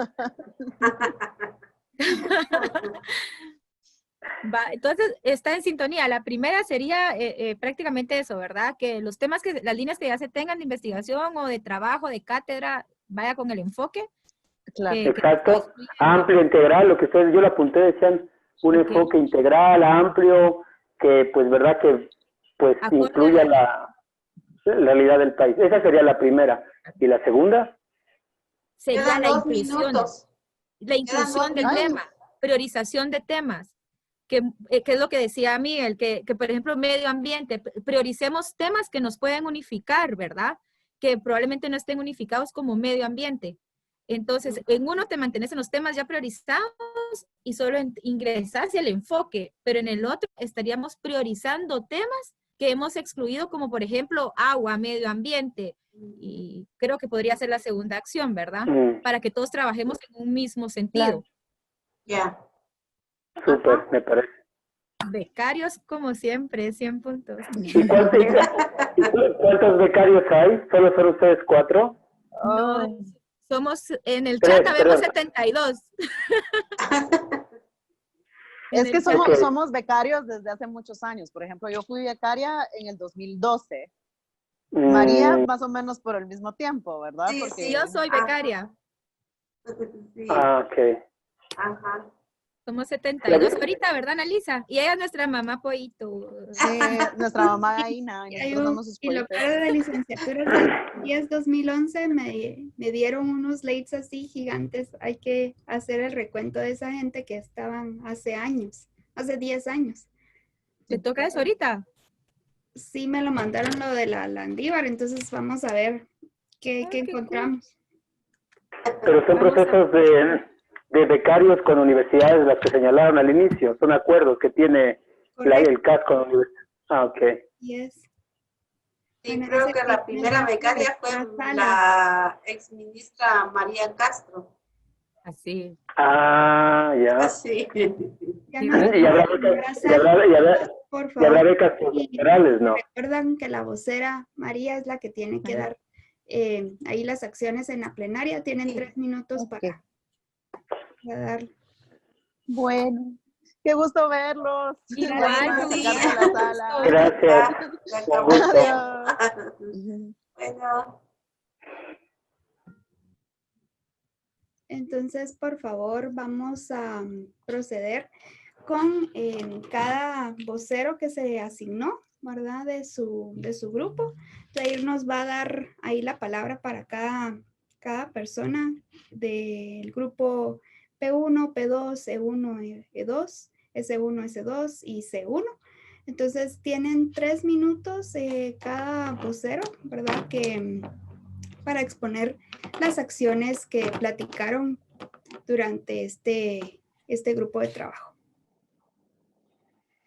Entonces está en sintonía. La primera sería prácticamente eso, ¿verdad? Que los temas, las líneas que ya se tengan de investigación o de trabajo, de cátedra, vaya con el enfoque. Claro. Exacto. Amplio, integral, lo que ustedes, yo lo apunté, decían un enfoque integral, amplio, que pues verdad que pues incluya la realidad del país. Esa sería la primera. ¿Y la segunda? Sería Quedan la 2 inclusión. minutos. La inclusión del tema, priorización de temas, que es lo que decía Miguel, que por ejemplo medio ambiente, prioricemos temas que nos pueden unificar, ¿verdad? Que probablemente no estén unificados como medio ambiente. Entonces, en uno te mantienes en los temas ya priorizados y solo ingresar hacia el enfoque, pero en el otro estaríamos priorizando temas que hemos excluido, como por ejemplo agua, medio ambiente, y creo que podría ser la segunda acción, ¿verdad? Para que todos trabajemos en un mismo sentido. Ya. Súper, me parece. Becarios, como siempre, 100 puntos. ¿Y cuántos becarios hay? ¿Solo son ustedes 4? No, somos, en el chat habemos 72. Es que somos becarios desde hace muchos años. Por ejemplo, yo fui becaria en el 2012. María, más o menos por el mismo tiempo, ¿verdad? Sí, porque yo soy becaria. Sí. Ah, ok. Ajá. Somos 72 ahorita, ¿verdad, Analisa? Y ella es nuestra mamá pollito. Sí, nuestra mamá Aina. Y lo peor de la licenciatura es 2011 me dieron unos lates así gigantes. Hay que hacer el recuento de esa gente que estaban hace años, hace 10 años. ¿Te toca eso ahorita? Sí, me lo mandaron lo de la Landívar, entonces vamos a ver qué encontramos. Pero son procesos de becarios con universidades, las que señalaron al inicio, son acuerdos que tiene el CAS con la universidad. Ah, ok. Yes. Sí, creo que la primera becaria fue la exministra María Castro. Así. Ah, ya. Sí. Y habrá becas postdoctorales, ¿no? Recuerdan que la vocera María es la que tiene que dar ahí las acciones en la plenaria. Tienen 3 minutos para dar. Bueno, qué gusto verlos. Igual, Gracias. Bueno. Entonces, por favor, vamos a proceder con cada vocero que se asignó, ¿verdad? De su grupo. Jair nos va a dar ahí la palabra para cada persona del grupo P1, P2, E1, E2, S1, S2 y C1. Entonces, tienen 3 minutos cada vocero, ¿verdad? Para exponer las acciones que platicaron durante este grupo de trabajo.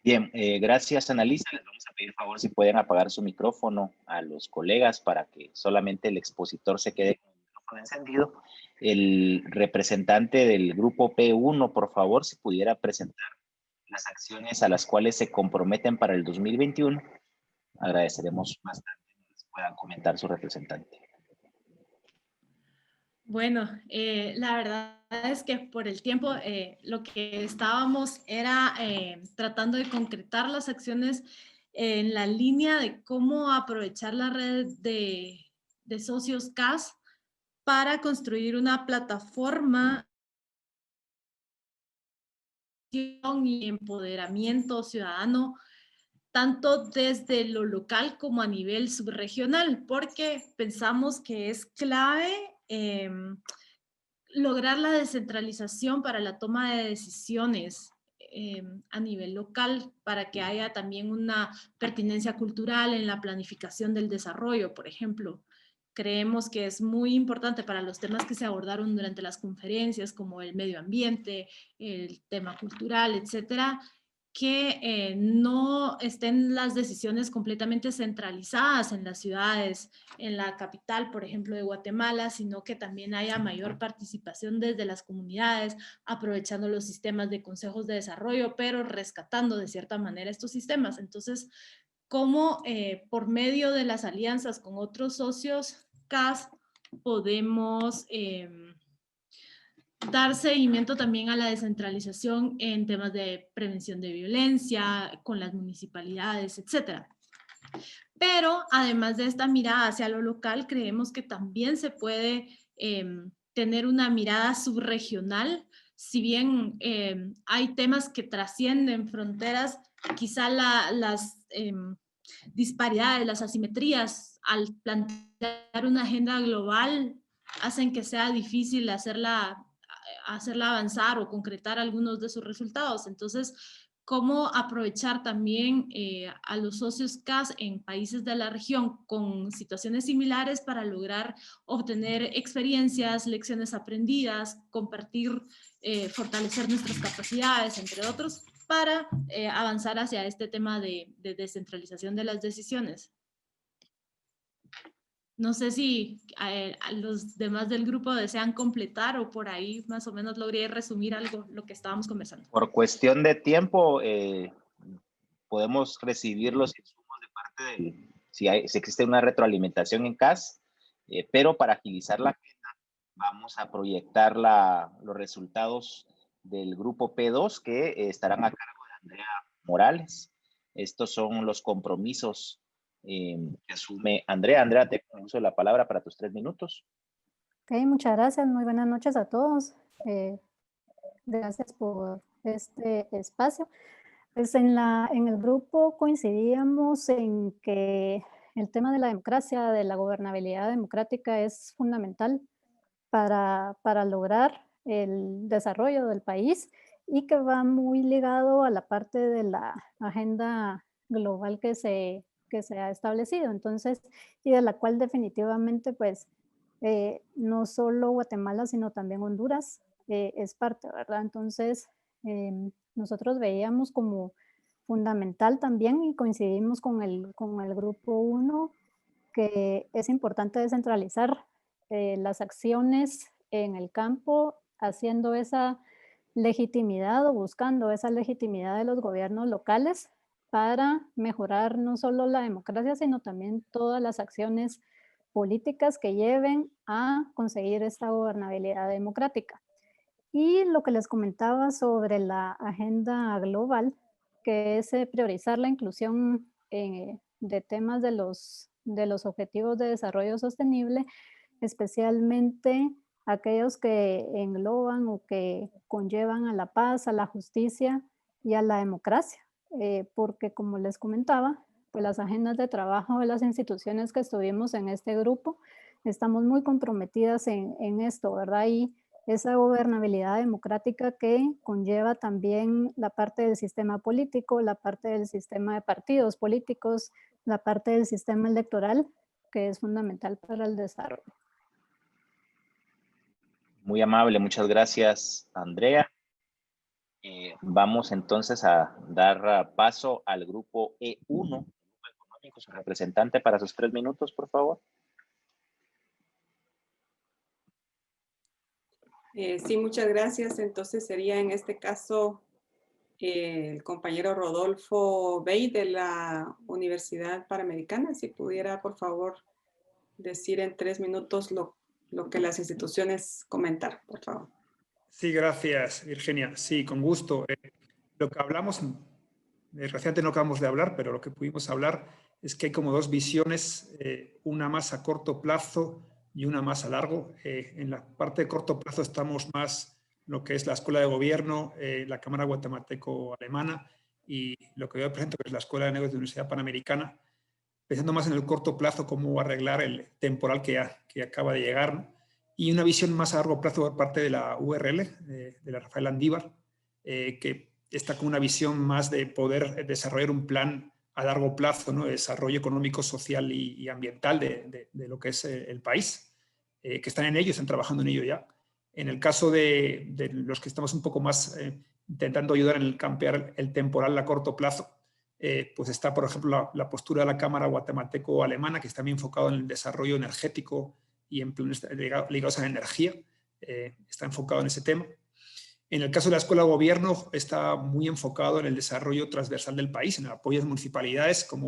Bien, gracias, Analisa. Les vamos a pedir favor si pueden apagar su micrófono a los colegas para que solamente el expositor se quede con el micrófono encendido. El representante del grupo P1, por favor, si pudiera presentar las acciones a las cuales se comprometen para el 2021, agradeceremos bastante que puedan comentar su representante. Bueno, la verdad es que por el tiempo lo que estábamos era tratando de concretar las acciones en la línea de cómo aprovechar la red de socios CAS para construir una plataforma y empoderamiento ciudadano tanto desde lo local como a nivel subregional, porque pensamos que es clave lograr la descentralización para la toma de decisiones a nivel local, para que haya también una pertinencia cultural en la planificación del desarrollo, por ejemplo. Creemos que es muy importante para los temas que se abordaron durante las conferencias, como el medio ambiente, el tema cultural, etcétera, que no estén las decisiones completamente centralizadas en las ciudades, en la capital, por ejemplo, de Guatemala, sino que también haya mayor participación desde las comunidades, aprovechando los sistemas de consejos de desarrollo, pero rescatando de cierta manera estos sistemas. Entonces, cómo por medio de las alianzas con otros socios CAS podemos dar seguimiento también a la descentralización en temas de prevención de violencia, con las municipalidades, etc. Pero además de esta mirada hacia lo local, creemos que también se puede tener una mirada subregional. Si bien hay temas que trascienden fronteras, quizá las disparidades, las asimetrías al plantear una agenda global hacen que sea difícil hacerla avanzar o concretar algunos de sus resultados. Entonces, cómo aprovechar también a los socios CAS en países de la región con situaciones similares para lograr obtener experiencias, lecciones aprendidas, compartir, fortalecer nuestras capacidades, entre otros, para avanzar hacia este tema de descentralización de las decisiones. No sé si a los demás del grupo desean completar o por ahí más o menos logré resumir algo lo que estábamos conversando. Por cuestión de tiempo, podemos recibir los insumos de parte del, si existe una retroalimentación en CAS, pero para agilizar la agenda vamos a proyectar los resultados del grupo P2 que estarán a cargo de Andrea Morales. Estos son los compromisos que asume Andrea. Andrea, te uso la palabra para tus 3 minutos. Ok, muchas gracias. Muy buenas noches a todos. Gracias por este espacio. Pues en el grupo coincidíamos en que el tema de la democracia, de la gobernabilidad democrática es fundamental para lograr el desarrollo del país y que va muy ligado a la parte de la agenda global que se ha establecido, entonces, y de la cual definitivamente, pues, no solo Guatemala, sino también Honduras es parte, ¿verdad? Entonces, nosotros veíamos como fundamental también y coincidimos con el grupo 1 que es importante descentralizar las acciones en el campo, haciendo esa legitimidad o buscando esa legitimidad de los gobiernos locales para mejorar no solo la democracia, sino también todas las acciones políticas que lleven a conseguir esta gobernabilidad democrática. Y lo que les comentaba sobre la agenda global, que es priorizar la inclusión de temas de los objetivos de desarrollo sostenible, especialmente aquellos que engloban o que conllevan a la paz, a la justicia y a la democracia. Porque como les comentaba, pues las agendas de trabajo de las instituciones que estuvimos en este grupo, estamos muy comprometidas en esto, ¿verdad? Y esa gobernabilidad democrática que conlleva también la parte del sistema político, la parte del sistema de partidos políticos, la parte del sistema electoral, que es fundamental para el desarrollo. Muy amable, muchas gracias, Andrea. Vamos entonces a dar paso al grupo E1, económico, su representante para sus 3 minutos, por favor. Sí, muchas gracias. Entonces sería en este caso el compañero Rodolfo Bey de la Universidad Panamericana. Si pudiera, por favor, decir en 3 minutos lo que las instituciones comentaron, por favor. Sí, gracias, Virginia. Sí, con gusto. Lo que hablamos, recientemente no acabamos de hablar, pero lo que pudimos hablar es que hay como 2 visiones, una más a corto plazo y una más a largo. En la parte de corto plazo estamos más lo que es la Escuela de Gobierno, la Cámara Guatemalteco-Alemana y lo que yo presento, que es la Escuela de Negocios de la Universidad Panamericana, pensando más en el corto plazo, cómo arreglar el temporal que acaba de llegar, ¿no? Y una visión más a largo plazo por parte de la URL, de la Rafael Andívar, que está con una visión más de poder desarrollar un plan a largo plazo, ¿no? De desarrollo económico, social y ambiental de lo que es el país, que están en ello, están trabajando en ello ya. En el caso de los que estamos un poco más intentando ayudar en el campear el temporal a corto plazo, pues está, por ejemplo, la postura de la Cámara Guatemalteco-Alemana, que está muy enfocado en el desarrollo energético y en planes ligados a la energía, está enfocado en ese tema. En el caso de la Escuela de Gobierno, está muy enfocado en el desarrollo transversal del país, en el apoyo a las municipalidades como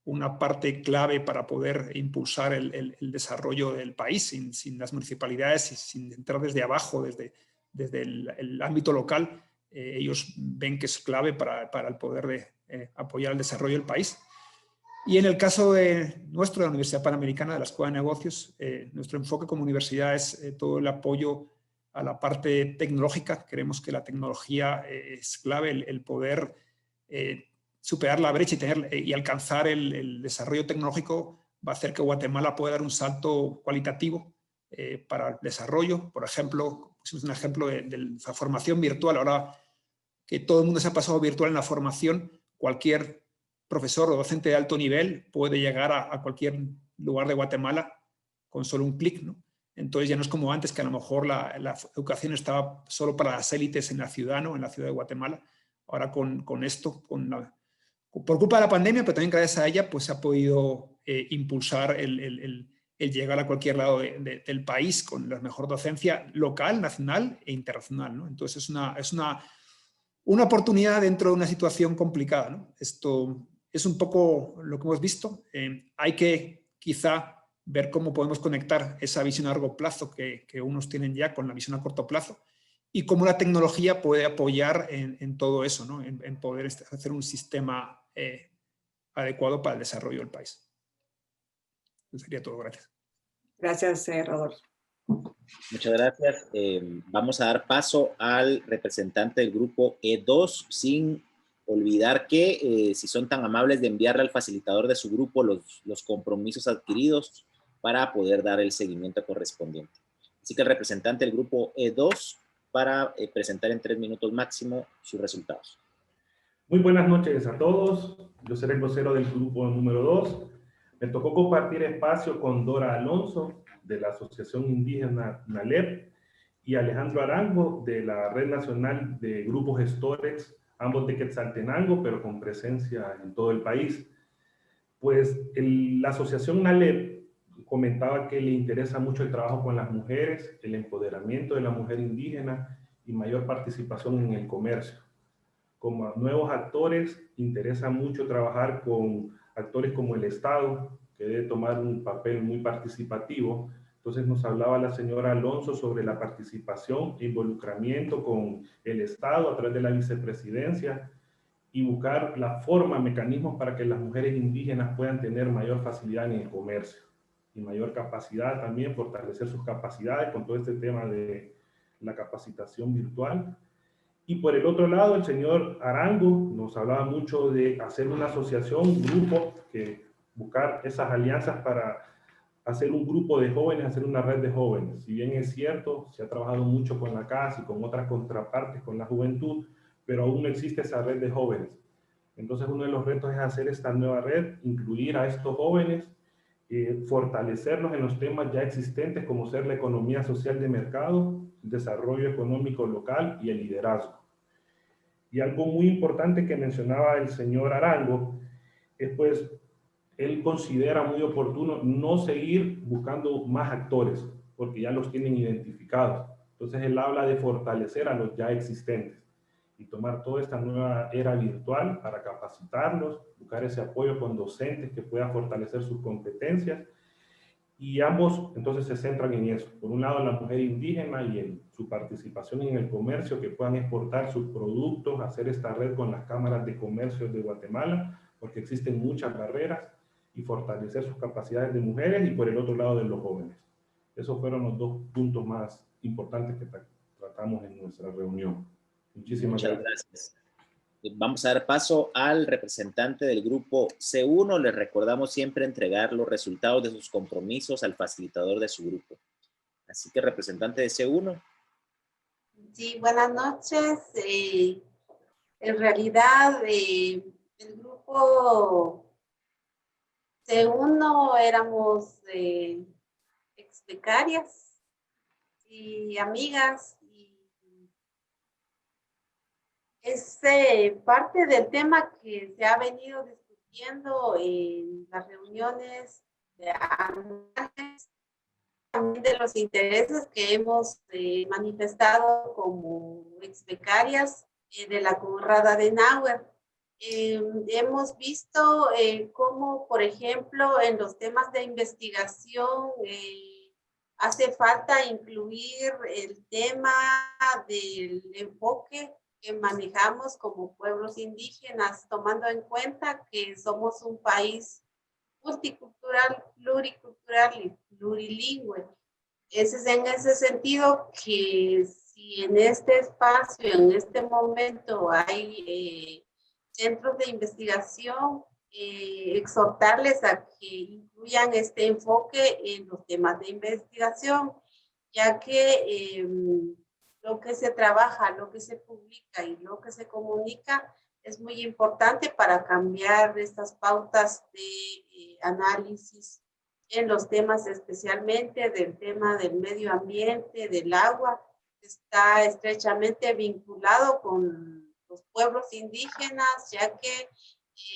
una parte clave para poder impulsar el desarrollo del país. Sin las municipalidades y sin entrar desde abajo, desde el ámbito local, ellos ven que es clave para el poder de apoyar el desarrollo del país. Y en el caso de nuestro, de la Universidad Panamericana, de la Escuela de Negocios, nuestro enfoque como universidad es todo el apoyo a la parte tecnológica. Creemos que la tecnología es clave, el poder superar la brecha y alcanzar el desarrollo tecnológico va a hacer que Guatemala pueda dar un salto cualitativo para el desarrollo. Por ejemplo, es un ejemplo de la formación virtual. Ahora que todo el mundo se ha pasado virtual en la formación, cualquier profesor o docente de alto nivel puede llegar a cualquier lugar de Guatemala con solo un clic, ¿no? Entonces ya no es como antes, que a lo mejor la educación estaba solo para las élites en la ciudad, ¿no? En la ciudad de Guatemala. Ahora con esto, por culpa de la pandemia, pero también gracias a ella, pues se ha podido impulsar el llegar a cualquier lado del país con la mejor docencia local, nacional e internacional, ¿no? Entonces es una oportunidad dentro de una situación complicada, ¿no? Esto es un poco lo que hemos visto. Hay que quizá ver cómo podemos conectar esa visión a largo plazo que unos tienen ya con la visión a corto plazo y cómo la tecnología puede apoyar en todo eso, ¿no? En poder hacer un sistema adecuado para el desarrollo del país. Eso sería todo. Gracias. Gracias, Rodolfo. Muchas gracias. Vamos a dar paso al representante del grupo E2, sin olvidar que si son tan amables de enviarle al facilitador de su grupo los compromisos adquiridos para poder dar el seguimiento correspondiente. Así que el representante del grupo E2 para presentar en 3 minutos máximo sus resultados. Muy buenas noches a todos. Yo seré el vocero del grupo número 2. Me tocó compartir espacio con Dora Alonso, de la Asociación Indígena NALEP, y Alejandro Arango, de la Red Nacional de Grupos Gestores, ambos de Quetzaltenango, pero con presencia en todo el país. Pues la Asociación NALEP comentaba que le interesa mucho el trabajo con las mujeres, el empoderamiento de la mujer indígena y mayor participación en el comercio. Como nuevos actores, interesa mucho trabajar con actores como el Estado, que debe tomar un papel muy participativo. Entonces nos hablaba la señora Alonso sobre la participación e involucramiento con el Estado a través de la vicepresidencia y buscar la forma, mecanismos para que las mujeres indígenas puedan tener mayor facilidad en el comercio y mayor capacidad también, fortalecer sus capacidades con todo este tema de la capacitación virtual. Y por el otro lado, el señor Arango nos hablaba mucho de hacer una asociación, un grupo, que buscar esas alianzas para hacer un grupo de jóvenes, hacer una red de jóvenes. Si bien es cierto, se ha trabajado mucho con la CAS y con otras contrapartes, con la juventud, pero aún no existe esa red de jóvenes. Entonces uno de los retos es hacer esta nueva red, incluir a estos jóvenes, fortalecerlos en los temas ya existentes como ser la economía social de mercado, el desarrollo económico local y el liderazgo. Y algo muy importante que mencionaba el señor Arango es pues él considera muy oportuno no seguir buscando más actores porque ya los tienen identificados. Entonces él habla de fortalecer a los ya existentes y tomar toda esta nueva era virtual para capacitarlos, buscar ese apoyo con docentes que puedan fortalecer sus competencias, y ambos entonces se centran en eso. Por un lado, la mujer indígena y en su participación en el comercio, que puedan exportar sus productos, hacer esta red con las cámaras de comercio de Guatemala, porque existen muchas barreras, y fortalecer sus capacidades de mujeres, y por el otro lado de los jóvenes. Esos fueron los 2 puntos más importantes que tratamos en nuestra reunión. Muchísimas gracias. Vamos a dar paso al representante del grupo C1. Les recordamos siempre entregar los resultados de sus compromisos al facilitador de su grupo. Así que representante de C1. Sí, buenas noches. En realidad, el grupo C1 éramos ex becarias y amigas. Es parte del tema que se ha venido discutiendo en las reuniones anuales, también de los intereses que hemos manifestado como ex becarias de la Conrad Adenauer. Hemos visto cómo, por ejemplo, en los temas de investigación hace falta incluir el tema del enfoque que manejamos como pueblos indígenas, tomando en cuenta que somos un país multicultural, pluricultural y plurilingüe. Es en ese sentido que si en este espacio, en este momento hay centros de investigación, exhortarles a que incluyan este enfoque en los temas de investigación, ya que lo que se trabaja, lo que se publica y lo que se comunica es muy importante para cambiar estas pautas de análisis en los temas, especialmente del tema del medio ambiente, del agua, está estrechamente vinculado con los pueblos indígenas, ya que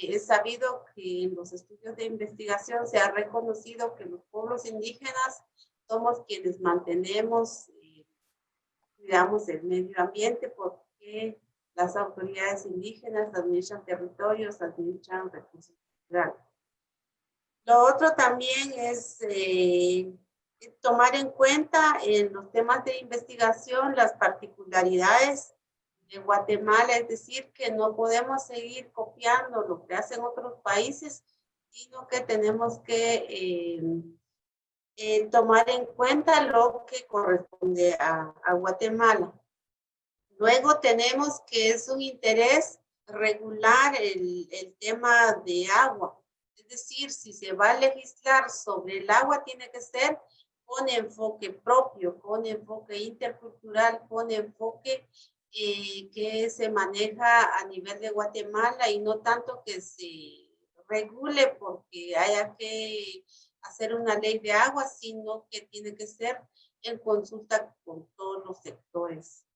es sabido que en los estudios de investigación se ha reconocido que los pueblos indígenas somos quienes mantenemos, cuidamos el medio ambiente, porque las autoridades indígenas administran territorios, administran recursos naturales. Lo otro también es tomar en cuenta en los temas de investigación las particularidades de Guatemala, es decir, que no podemos seguir copiando lo que hacen otros países, sino que tenemos que tomar en cuenta lo que corresponde a Guatemala. Luego tenemos que es un interés regular el tema de agua. Es decir, si se va a legislar sobre el agua, tiene que ser con enfoque propio, con enfoque intercultural, con enfoque que se maneja a nivel de Guatemala y no tanto que se regule porque haya que hacer una ley de agua, sino que tiene que ser en consulta con todos los sectores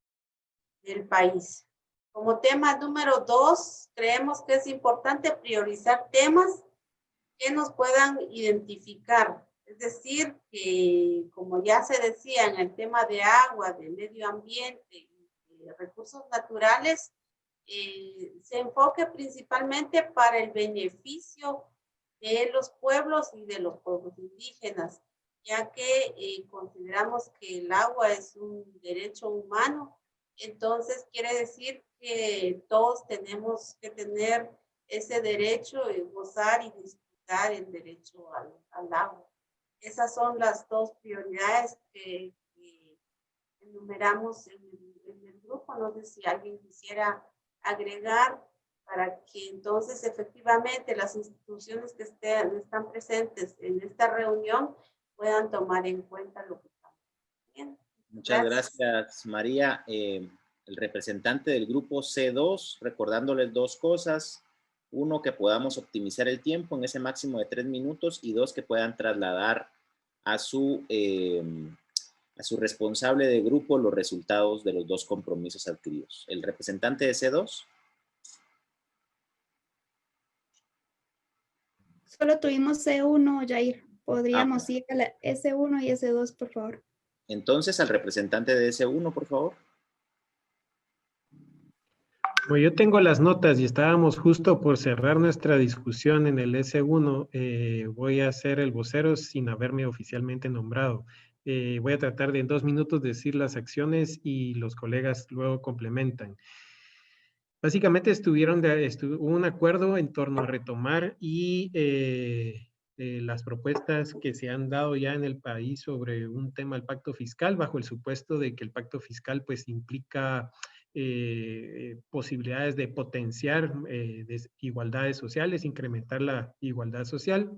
del país. Como tema número 2, creemos que es importante priorizar temas que nos puedan identificar. Es decir, que como ya se decía en el tema de agua, de medio ambiente, de recursos naturales, se enfoque principalmente para el beneficio de los pueblos y de los pueblos indígenas, ya que consideramos que el agua es un derecho humano. Entonces quiere decir que todos tenemos que tener ese derecho de gozar y disfrutar el derecho al agua. Esas son las dos prioridades que enumeramos en el grupo. No sé si alguien quisiera agregar para que entonces efectivamente las instituciones que están presentes en esta reunión puedan tomar en cuenta lo que estamos viendo. Muchas gracias, María. El representante del grupo C2, recordándoles dos cosas. Uno, que podamos optimizar el tiempo en ese máximo de 3 minutos y dos, que puedan trasladar a su responsable de grupo los resultados de los dos compromisos adquiridos. El representante de C2. Solo tuvimos C1, Jair. Podríamos ir a la S1 y S2, por favor. Entonces, al representante de S1, por favor. Bueno, yo tengo las notas y estábamos justo por cerrar nuestra discusión en el S1. Voy a ser el vocero sin haberme oficialmente nombrado. Voy a tratar de en 2 minutos decir las acciones y los colegas luego complementan. Básicamente hubo un acuerdo en torno a retomar y las propuestas que se han dado ya en el país sobre un tema del pacto fiscal, bajo el supuesto de que el pacto fiscal pues implica posibilidades de potenciar desigualdades sociales, incrementar la igualdad social,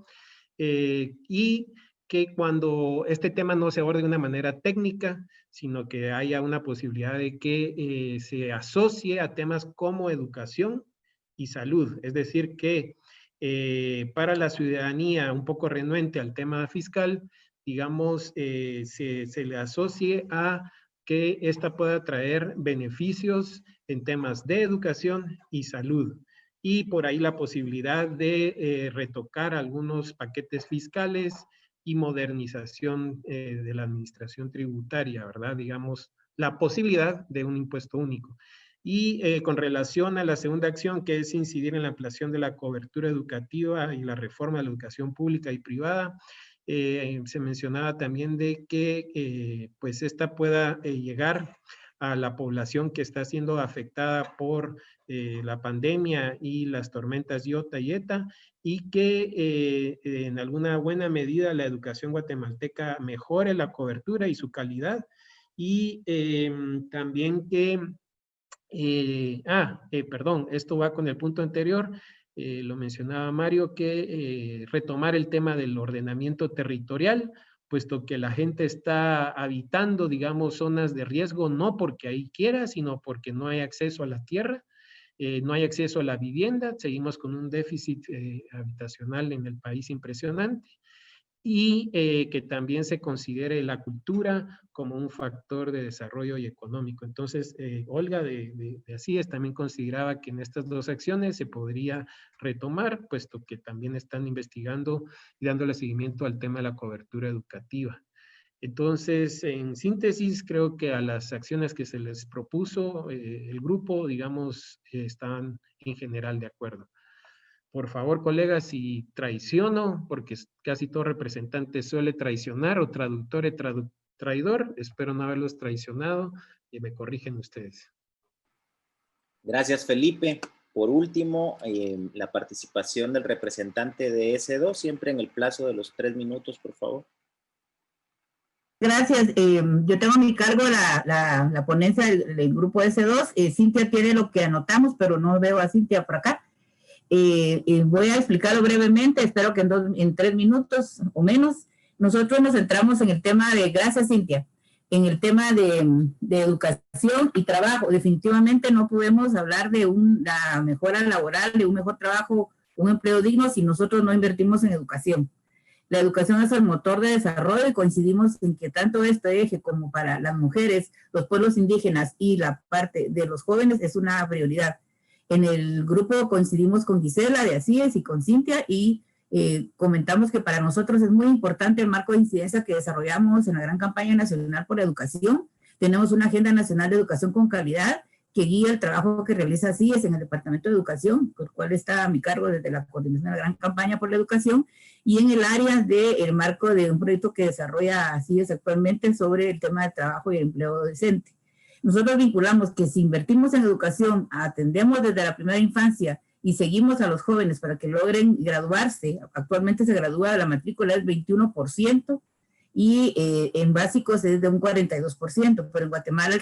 y que cuando este tema no se aborde de una manera técnica, sino que haya una posibilidad de que se asocie a temas como educación y salud. Es decir, que para la ciudadanía un poco renuente al tema fiscal, digamos, se le asocie a que esta pueda traer beneficios en temas de educación y salud. Y por ahí la posibilidad de retocar algunos paquetes fiscales y modernización de la administración tributaria, ¿verdad? Digamos, la posibilidad de un impuesto único. Y con relación a la segunda acción, que es incidir en la ampliación de la cobertura educativa y la reforma de la educación pública y privada, se mencionaba también de que pues esta pueda llegar a la población que está siendo afectada por la pandemia y las tormentas Iota y Eta, y que en alguna buena medida la educación guatemalteca mejore la cobertura y su calidad, y también que, perdón, esto va con el punto anterior, lo mencionaba Mario, que retomar el tema del ordenamiento territorial, puesto que la gente está habitando, digamos, zonas de riesgo, no porque ahí quiera, sino porque no hay acceso a la tierra, no hay acceso a la vivienda, seguimos con un déficit habitacional en el país impresionante, y que también se considere la cultura como un factor de desarrollo y económico. Entonces, Olga de Asíes también consideraba que en estas dos acciones se podría retomar, puesto que también están investigando y dándole seguimiento al tema de la cobertura educativa. Entonces, en síntesis, creo que a las acciones que se les propuso, el grupo, digamos, están en general de acuerdo. Por favor, colegas, si traiciono, porque casi todo representante suele traicionar, o traductor traidor, espero no haberlos traicionado y me corrigen ustedes. Gracias, Felipe. Por último, la participación del representante de S2, siempre en el plazo de los 3 minutos, por favor. Gracias. Yo tengo a mi cargo la ponencia del grupo S2. Cintia tiene lo que anotamos, pero no veo a Cintia por acá. Voy a explicarlo brevemente, espero que en 3 minutos o menos. Nosotros nos centramos en el tema de, gracias Cintia, en el tema de educación y trabajo. Definitivamente no podemos hablar de una mejora laboral, de un mejor trabajo, un empleo digno si nosotros no invertimos en educación. La educación es el motor de desarrollo y coincidimos en que tanto este eje como para las mujeres, los pueblos indígenas y la parte de los jóvenes es una prioridad. En el grupo coincidimos con Gisela de Asíes y con Cintia y comentamos que para nosotros es muy importante el marco de incidencia que desarrollamos en la Gran Campaña Nacional por la Educación. Tenemos una Agenda Nacional de Educación con Calidad que guía el trabajo que realiza Asíes en el Departamento de Educación, el cual está a mi cargo desde la coordinación de la Gran Campaña por la Educación, y en el área del marco de un proyecto que desarrolla Asíes actualmente sobre el tema del trabajo y el empleo decente. Nosotros vinculamos que si invertimos en educación, atendemos desde la primera infancia y seguimos a los jóvenes para que logren graduarse, actualmente se gradúa, la matrícula es 21% y en básicos es de un 42%, pero en Guatemala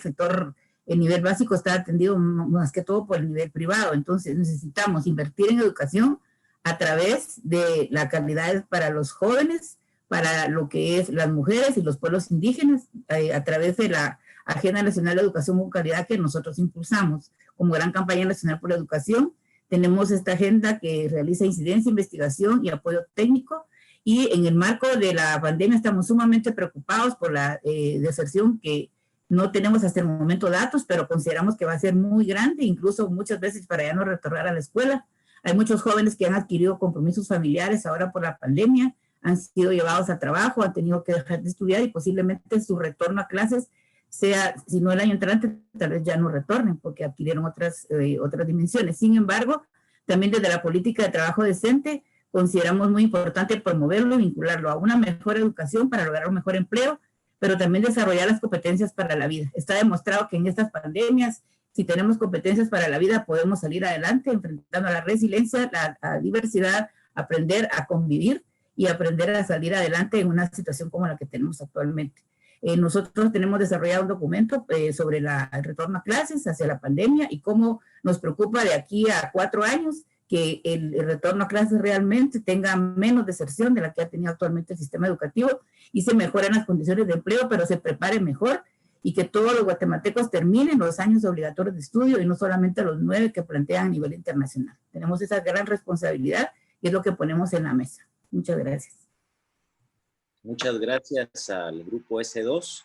el nivel básico está atendido más que todo por el nivel privado, entonces necesitamos invertir en educación a través de la calidad para los jóvenes, para lo que es las mujeres y los pueblos indígenas, a través de la Agenda Nacional de Educación con Calidad que nosotros impulsamos como Gran Campaña Nacional por la Educación. Tenemos esta agenda que realiza incidencia, investigación y apoyo técnico, y en el marco de la pandemia estamos sumamente preocupados por la deserción que no tenemos hasta el momento datos, pero consideramos que va a ser muy grande, incluso muchas veces para ya no retornar a la escuela. Hay muchos jóvenes que han adquirido compromisos familiares ahora por la pandemia, han sido llevados a trabajo, han tenido que dejar de estudiar y posiblemente su retorno a clases sea, si no el año entrante, tal vez ya no retornen porque adquirieron otras dimensiones. Sin embargo, también desde la política de trabajo decente, consideramos muy importante promoverlo y vincularlo a una mejor educación para lograr un mejor empleo, pero también desarrollar las competencias para la vida. Está demostrado que en estas pandemias, si tenemos competencias para la vida, podemos salir adelante enfrentando a la resiliencia, la diversidad, aprender a convivir y aprender a salir adelante en una situación como la que tenemos actualmente. Nosotros tenemos desarrollado un documento sobre el retorno a clases hacia la pandemia y cómo nos preocupa de aquí a 4 años que el retorno a clases realmente tenga menos deserción de la que ha tenido actualmente el sistema educativo y se mejoren las condiciones de empleo, pero se prepare mejor y que todos los guatemaltecos terminen los años obligatorios de estudio y no solamente los 9 que plantean a nivel internacional. Tenemos esa gran responsabilidad y es lo que ponemos en la mesa. Muchas gracias. Muchas gracias al grupo S2.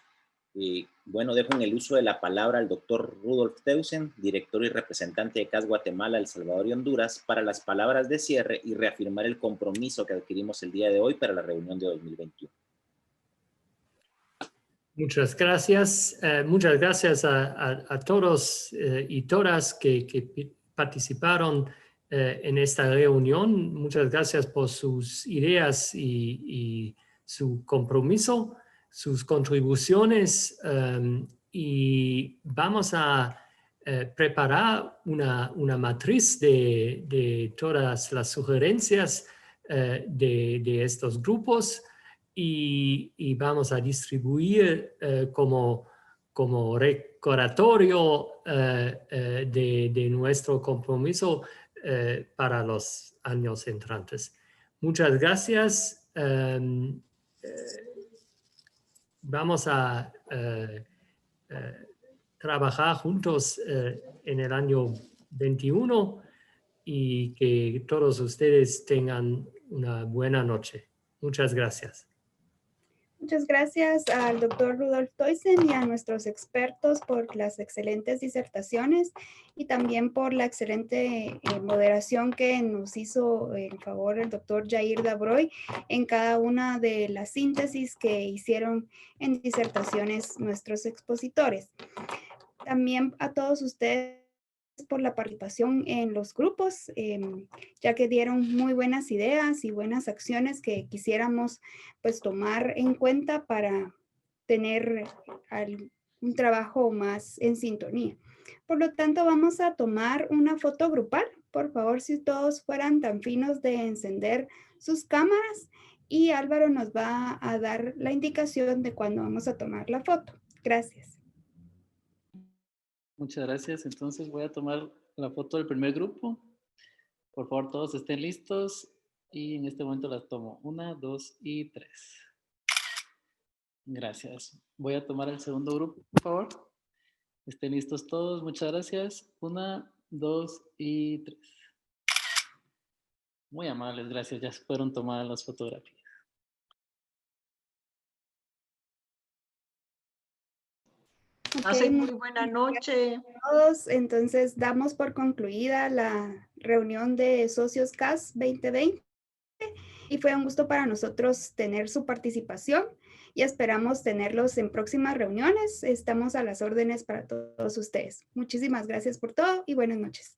Bueno, dejo en el uso de la palabra al doctor Rudolf Teusen, director y representante de CAS Guatemala, El Salvador y Honduras, para las palabras de cierre y reafirmar el compromiso que adquirimos el día de hoy para la reunión de 2021. Muchas gracias. Muchas gracias a todos y todas que participaron en esta reunión. Muchas gracias por sus ideas y su compromiso, sus contribuciones, y vamos a preparar una matriz de todas las sugerencias de estos grupos y vamos a distribuir como recordatorio de nuestro compromiso para los años entrantes. Muchas gracias. Vamos a trabajar juntos en el año 21 y que todos ustedes tengan una buena noche. Muchas gracias. Muchas gracias al doctor Rudolf Toysen y a nuestros expertos por las excelentes disertaciones y también por la excelente moderación que nos hizo en favor el doctor Jair Dabroy en cada una de las síntesis que hicieron en disertaciones nuestros expositores. También a todos ustedes por la participación en los grupos, ya que dieron muy buenas ideas y buenas acciones que quisiéramos pues tomar en cuenta para tener un trabajo más en sintonía. Por lo tanto, vamos a tomar una foto grupal. Por favor, si todos fueran tan finos de encender sus cámaras y Álvaro nos va a dar la indicación de cuándo vamos a tomar la foto. Gracias. Muchas gracias. Entonces voy a tomar la foto del primer grupo. Por favor, todos estén listos. Y en este momento las tomo. 1, 2 y 3. Gracias. Voy a tomar el segundo grupo, por favor. Estén listos todos. Muchas gracias. 1, 2 y 3. Muy amables, gracias. Ya fueron tomadas las fotografías. Okay, muy buena noche. A todos. Entonces, damos por concluida la reunión de Socios CAS 2020 y fue un gusto para nosotros tener su participación y esperamos tenerlos en próximas reuniones. Estamos a las órdenes para todos ustedes. Muchísimas gracias por todo y buenas noches.